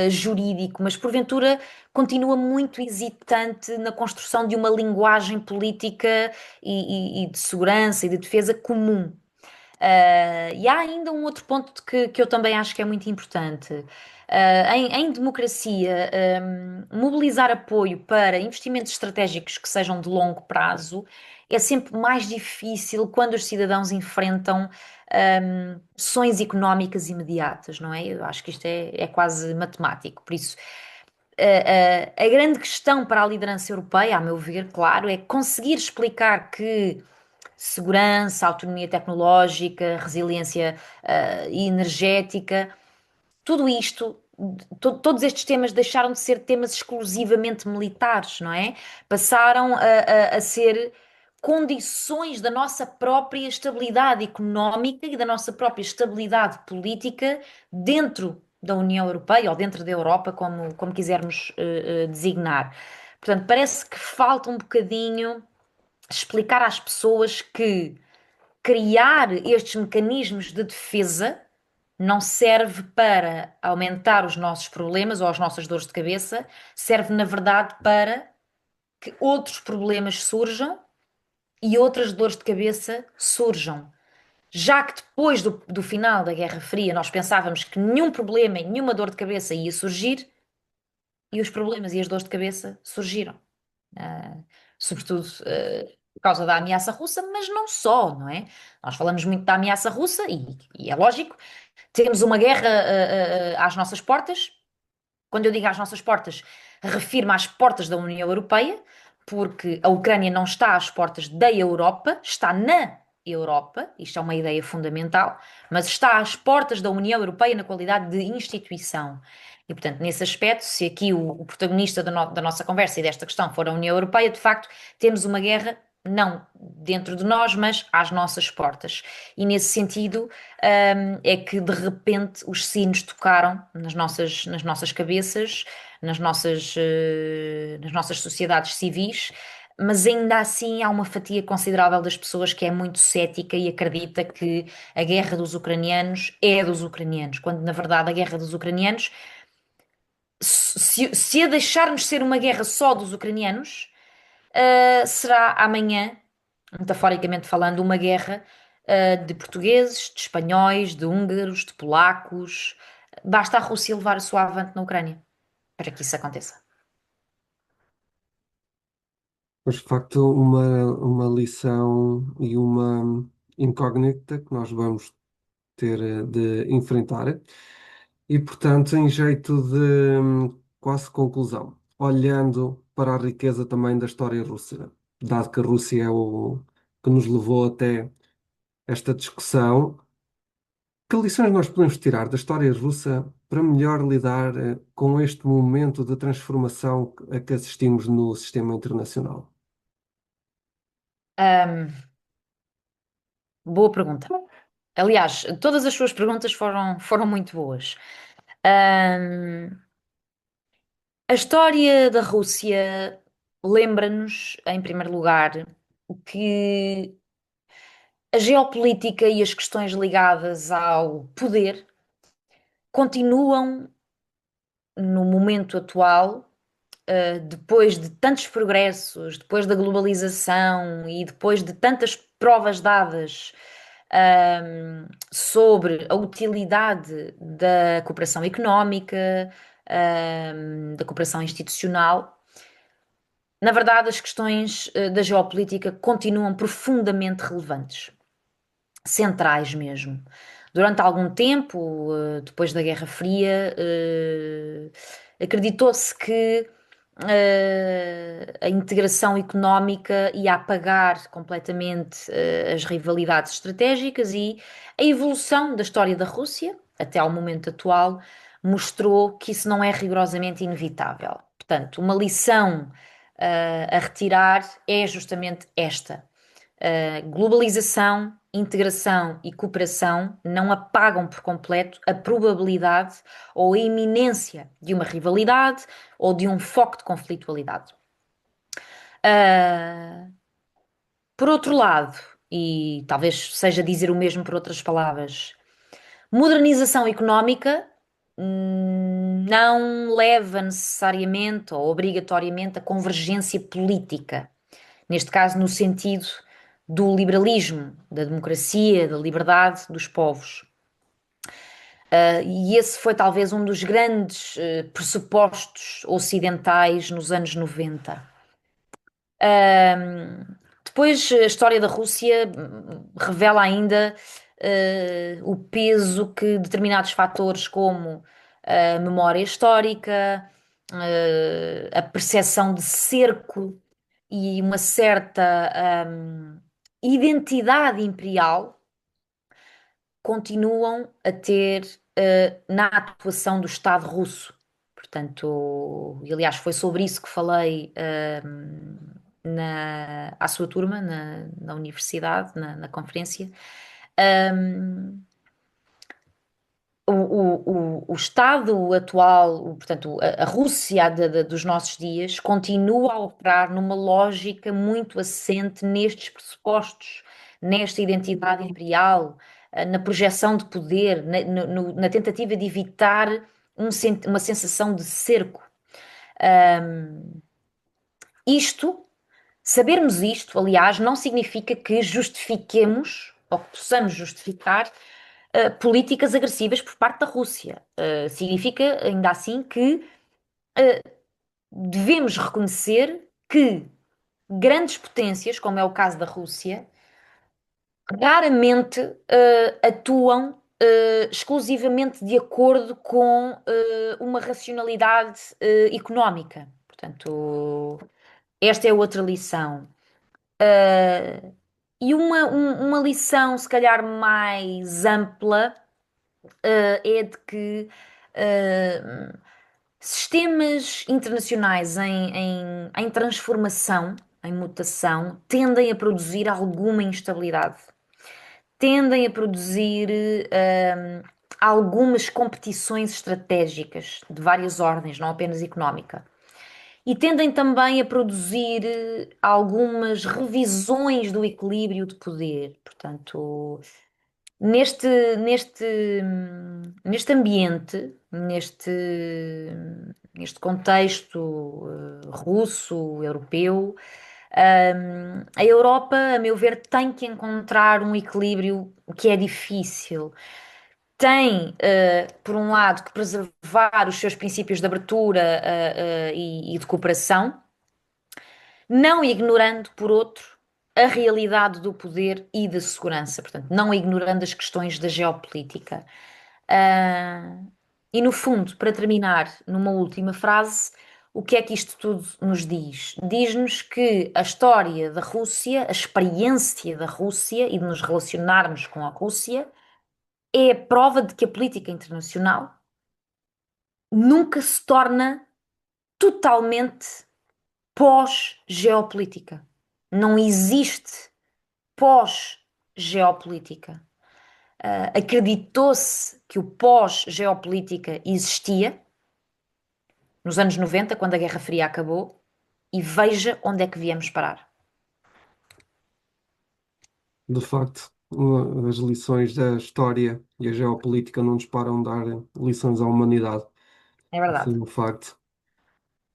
jurídico, mas porventura continua muito hesitante na construção de uma linguagem política e de segurança e de defesa comum. E há ainda um outro ponto que eu também acho que é muito importante. Em democracia, mobilizar apoio para investimentos estratégicos que sejam de longo prazo é sempre mais difícil quando os cidadãos enfrentam pressões económicas imediatas, não é? Eu acho que isto é quase matemático. Por isso, a grande questão para a liderança europeia, a meu ver, claro, é conseguir explicar que segurança, autonomia tecnológica, resiliência energética, tudo isto, todos estes temas deixaram de ser temas exclusivamente militares, não é? Passaram a ser condições da nossa própria estabilidade económica e da nossa própria estabilidade política dentro da União Europeia ou dentro da Europa, como quisermos designar. Portanto, parece que falta um bocadinho explicar às pessoas que criar estes mecanismos de defesa não serve para aumentar os nossos problemas ou as nossas dores de cabeça, serve, na verdade, para que outros problemas surjam e outras dores de cabeça surjam. Já que depois do final da Guerra Fria nós pensávamos que nenhum problema e nenhuma dor de cabeça ia surgir, e os problemas e as dores de cabeça surgiram. Ah, Sobretudo por causa da ameaça russa, mas não só, não é? Nós falamos muito da ameaça russa e é lógico, temos uma guerra às nossas portas. Quando eu digo às nossas portas, refiro-me às portas da União Europeia, porque a Ucrânia não está às portas da Europa, está na Europa, isto é uma ideia fundamental, mas está às portas da União Europeia na qualidade de instituição. E, portanto, nesse aspecto, se aqui o protagonista da nossa conversa e desta questão for a União Europeia, de facto, temos uma guerra não dentro de nós, mas às nossas portas. E nesse sentido, é que de repente os sinos tocaram nas nossas cabeças, nas nossas sociedades civis, mas ainda assim há uma fatia considerável das pessoas que é muito cética e acredita que a guerra dos ucranianos é dos ucranianos, quando na verdade a guerra dos ucranianos, se a deixarmos ser uma guerra só dos ucranianos, será amanhã, metaforicamente falando, uma guerra de portugueses, de espanhóis, de húngaros, de polacos. Basta a Rússia levar a sua avante na Ucrânia para que isso aconteça. Mas de facto, uma lição e uma incógnita que nós vamos ter de enfrentar. E, portanto, em jeito de quase conclusão, olhando para a riqueza também da história russa, dado que a Rússia é o que nos levou até esta discussão, que lições nós podemos tirar da história russa para melhor lidar com este momento de transformação a que assistimos no sistema internacional? Ahm, Boa pergunta. Aliás, todas as suas perguntas foram muito boas. Ahm, a história da Rússia lembra-nos, em primeiro lugar, que a geopolítica e as questões ligadas ao poder continuam, no momento atual, depois de tantos progressos, depois da globalização e depois de tantas provas dadas, sobre a utilidade da cooperação económica, da cooperação institucional. Na verdade, as questões, da geopolítica continuam profundamente relevantes, centrais mesmo. Durante algum tempo, depois da Guerra Fria, acreditou-se que a integração económica ia apagar completamente as rivalidades estratégicas e a evolução da história da Rússia, até ao momento atual, mostrou que isso não é rigorosamente inevitável. Portanto, uma lição a retirar é justamente esta. Globalização, integração e cooperação não apagam por completo a probabilidade ou a iminência de uma rivalidade ou de um foco de conflitualidade. Uh, por outro lado, e talvez seja dizer o mesmo por outras palavras, modernização económica não leva necessariamente ou obrigatoriamente a convergência política. Neste caso, no sentido do liberalismo, da democracia, da liberdade dos povos. E esse foi talvez um dos grandes pressupostos ocidentais nos anos 90. Depois, a história da Rússia revela ainda o peso que determinados fatores, como a memória histórica, a percepção de cerco e uma certa identidade imperial, continuam a ter na atuação do Estado russo. Portanto, e aliás, foi sobre isso que falei à sua turma, na universidade, na conferência. Um, o Estado atual, portanto, a Rússia dos nossos dias, continua a operar numa lógica muito assente nestes pressupostos, nesta identidade imperial, na projeção de poder, na tentativa de evitar uma sensação de cerco. Isto, sabermos isto, aliás, não significa que justifiquemos ou que possamos justificar políticas agressivas por parte da Rússia. Significa, ainda assim, que devemos reconhecer que grandes potências, como é o caso da Rússia, raramente atuam exclusivamente de acordo com uma racionalidade económica. Portanto, esta é outra lição. E uma lição, se calhar, mais ampla, é de que eh, sistemas internacionais em transformação, em mutação, tendem a produzir alguma instabilidade, tendem a produzir algumas competições estratégicas de várias ordens, não apenas económica. E tendem também a produzir algumas revisões do equilíbrio de poder. Portanto, neste ambiente, neste contexto russo, europeu, a Europa, a meu ver, tem que encontrar um equilíbrio que é difícil. Tem, por um lado, que preservar os seus princípios de abertura, e de cooperação, não ignorando, por outro, a realidade do poder e da segurança, portanto, não ignorando as questões da geopolítica. Ah, e no fundo, para terminar, numa última frase, o que é que isto tudo nos diz? Diz-nos que a história da Rússia, a experiência da Rússia e de nos relacionarmos com a Rússia é a prova de que a política internacional nunca se torna totalmente pós-geopolítica. Não existe pós-geopolítica. Acreditou-se que o pós-geopolítica existia nos anos 90, quando a Guerra Fria acabou, e veja onde é que viemos parar. De facto, as lições da história e a geopolítica não nos param de dar lições à humanidade. É Isso é verdade. um facto.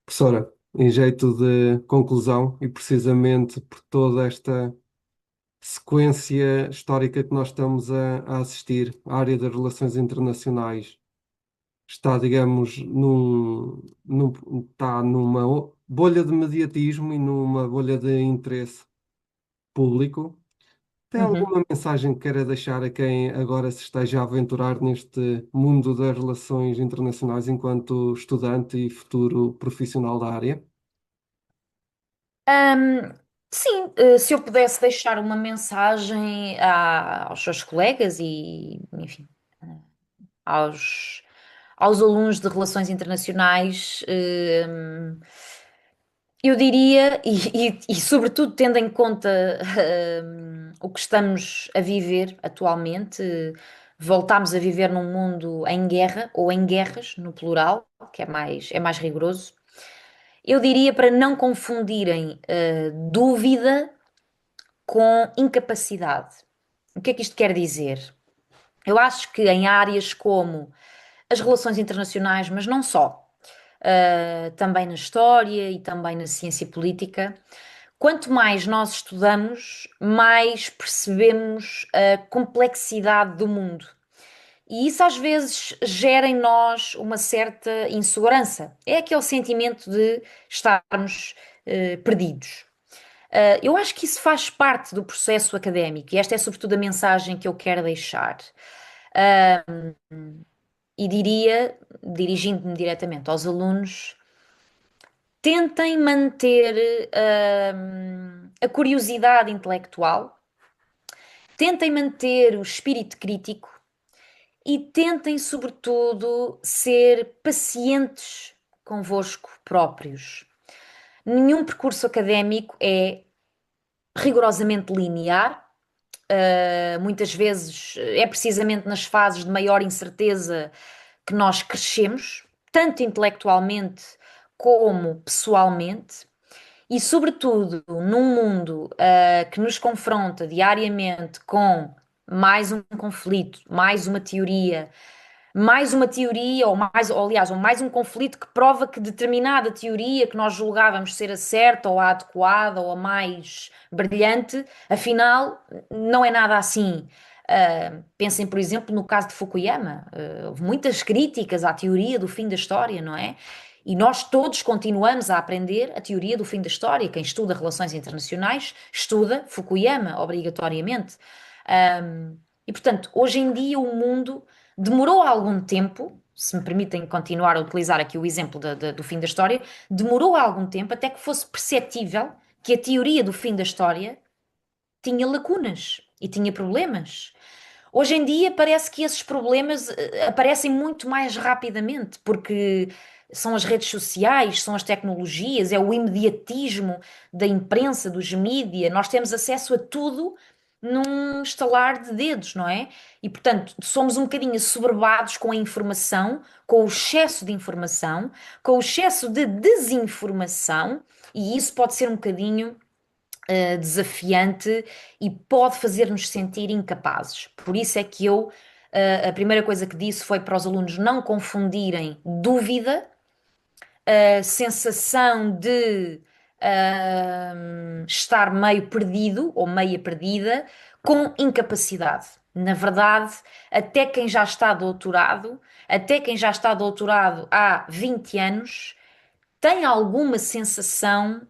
Professora, em jeito de conclusão, e precisamente por toda esta sequência histórica que nós estamos a assistir, a área das relações internacionais está, digamos, está numa bolha de mediatismo e numa bolha de interesse público. Tem Uhum. alguma mensagem que queira deixar a quem agora se esteja a aventurar neste mundo das relações internacionais enquanto estudante e futuro profissional da área? Ahm, sim, se eu pudesse deixar uma mensagem aos seus colegas e, enfim, aos, aos alunos de Relações Internacionais, eu diria, e sobretudo tendo em conta o que estamos a viver atualmente, voltámos a viver num mundo em guerra, ou em guerras, no plural, que é mais rigoroso. Eu diria para não confundirem dúvida com incapacidade. O que é que isto quer dizer? Eu acho que em áreas como as relações internacionais, mas não só, também na história e também na ciência política, quanto mais nós estudamos, mais percebemos a complexidade do mundo. E isso às vezes gera em nós uma certa insegurança. É aquele sentimento de estarmos perdidos. Eu acho que isso faz parte do processo académico e esta é sobretudo a mensagem que eu quero deixar. E diria, dirigindo-me diretamente aos alunos, tentem manter a curiosidade intelectual, tentem manter o espírito crítico e tentem, sobretudo, ser pacientes convosco próprios. Nenhum percurso académico é rigorosamente linear. Muitas vezes é precisamente nas fases de maior incerteza que nós crescemos, tanto intelectualmente como pessoalmente, e sobretudo num mundo que nos confronta diariamente com mais um conflito, mais uma teoria, ou aliás, ou mais um conflito que prova que determinada teoria que nós julgávamos ser a certa, ou a adequada, ou a mais brilhante, afinal, não é nada assim. Pensem, por exemplo, no caso de Fukuyama. Houve muitas críticas à teoria do fim da história, não é? E nós todos continuamos a aprender a teoria do fim da história. Quem estuda relações internacionais estuda Fukuyama, obrigatoriamente. E, portanto, hoje em dia o mundo demorou algum tempo, se me permitem continuar a utilizar aqui o exemplo do fim da história, demorou algum tempo até que fosse perceptível que a teoria do fim da história tinha lacunas e tinha problemas. Hoje em dia parece que esses problemas aparecem muito mais rapidamente, porque são as redes sociais, são as tecnologias, é o imediatismo da imprensa, dos mídia. Nós temos acesso a tudo num estalar de dedos, não é? E portanto, somos um bocadinho assoberbados com a informação, com o excesso de informação, com o excesso de desinformação, e isso pode ser um bocadinho desafiante e pode fazer-nos sentir incapazes. Por isso é que a primeira coisa que disse foi para os alunos não confundirem dúvida, a sensação de estar meio perdido ou meia perdida, com incapacidade. Na verdade, até quem já está doutorado, até quem já está doutorado há 20 anos, tem alguma sensação,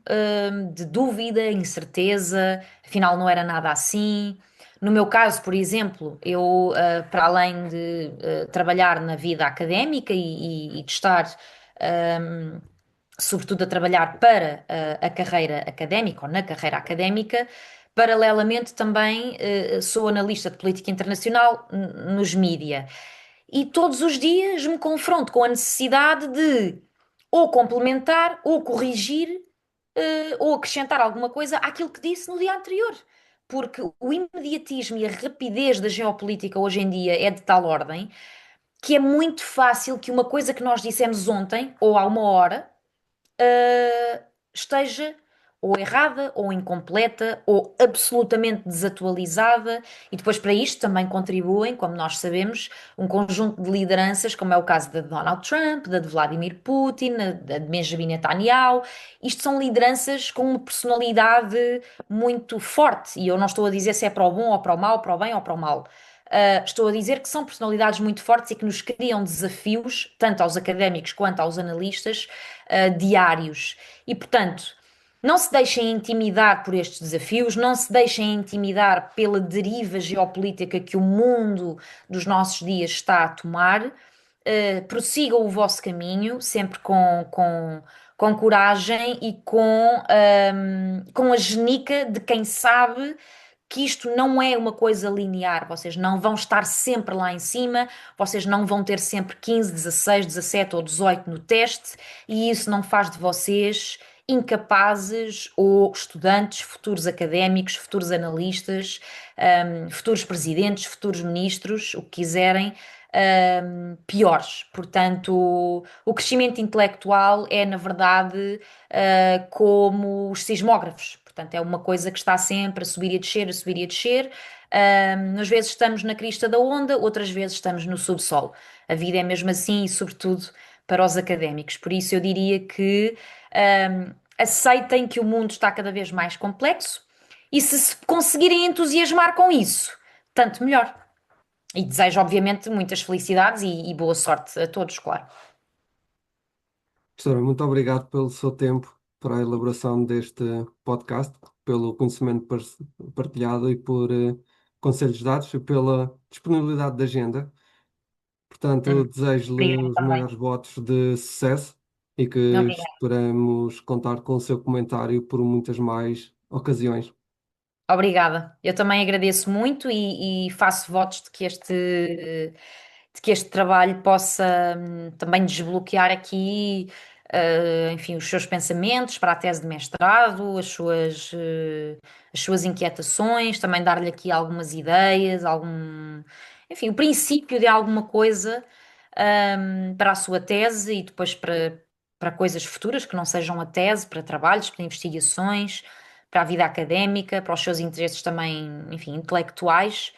de dúvida, incerteza, afinal não era nada assim. No meu caso, por exemplo, eu, para além de, trabalhar na vida académica e de estar, sobretudo a trabalhar para, a carreira académica ou na carreira académica, paralelamente também, sou analista de política internacional nos mídia. E todos os dias me confronto com a necessidade de ou complementar, ou corrigir, ou acrescentar alguma coisa àquilo que disse no dia anterior. Porque o imediatismo e a rapidez da geopolítica hoje em dia é de tal ordem que é muito fácil que uma coisa que nós dissemos ontem ou há uma hora esteja ou errada, ou incompleta, ou absolutamente desatualizada, e depois para isto também contribuem, como nós sabemos, um conjunto de lideranças, como é o caso da de Donald Trump, da de Vladimir Putin, da de Benjamin Netanyahu. Isto são lideranças com uma personalidade muito forte, e eu não estou a dizer se é para o bom ou para o mau, para o bem ou para o mal. Estou a dizer que são personalidades muito fortes e que nos criam desafios, tanto aos académicos quanto aos analistas, diários. E, portanto, não se deixem intimidar por estes desafios, não se deixem intimidar pela deriva geopolítica que o mundo dos nossos dias está a tomar. Prossigam o vosso caminho, sempre com coragem e com a genica de quem sabe que isto não é uma coisa linear. Vocês não vão estar sempre lá em cima, vocês não vão ter sempre 15, 16, 17 ou 18 no teste, e isso não faz de vocês incapazes ou estudantes, futuros académicos, futuros analistas, futuros presidentes, futuros ministros, o que quiserem, piores. Portanto, o crescimento intelectual é, na verdade, como os sismógrafos. Portanto, é uma coisa que está sempre a subir e a descer, a subir e a descer. Às vezes estamos na crista da onda, outras vezes estamos no subsolo. A vida é mesmo assim e, sobretudo, para os académicos. Por isso, eu diria que aceitem que o mundo está cada vez mais complexo e se conseguirem entusiasmar com isso, tanto melhor. E desejo, obviamente, muitas felicidades e boa sorte a todos, claro. Professora, muito obrigado pelo seu tempo para a elaboração deste podcast, pelo conhecimento partilhado e por conselhos dados e pela disponibilidade de agenda. Portanto, Obrigada desejo-lhe os também. maiores votos de sucesso e que Obrigada. esperamos contar com o seu comentário por muitas mais ocasiões. Obrigada. Eu também agradeço muito e faço votos de que este trabalho possa também desbloquear aqui, enfim, os seus pensamentos para a tese de mestrado, as suas inquietações, também dar-lhe aqui algumas ideias, enfim, o princípio de alguma coisa, para a sua tese e depois para coisas futuras que não sejam a tese, para trabalhos, para investigações, para a vida académica, para os seus interesses também, enfim, intelectuais.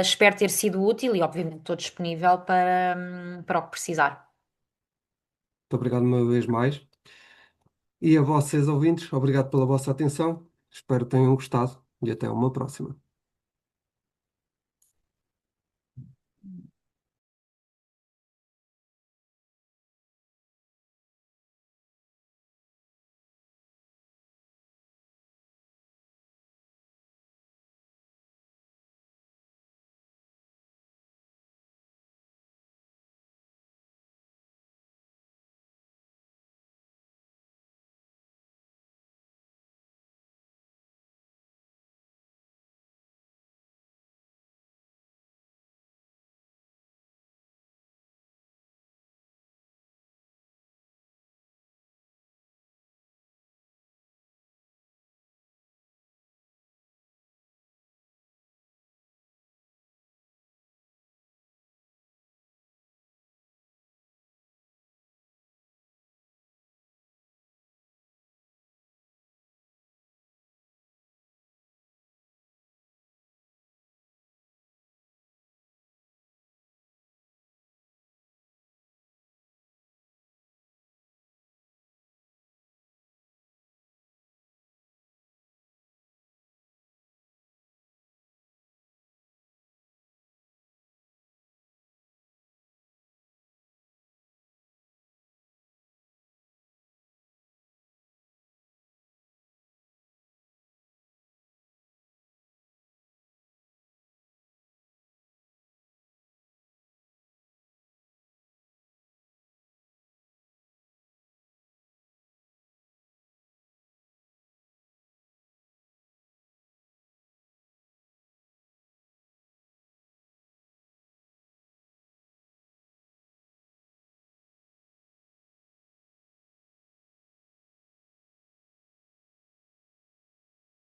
Espero ter sido útil e, obviamente, estou disponível para o que precisar. Muito obrigado uma vez mais. E a vocês, ouvintes, obrigado pela vossa atenção. Espero que tenham gostado e até uma próxima.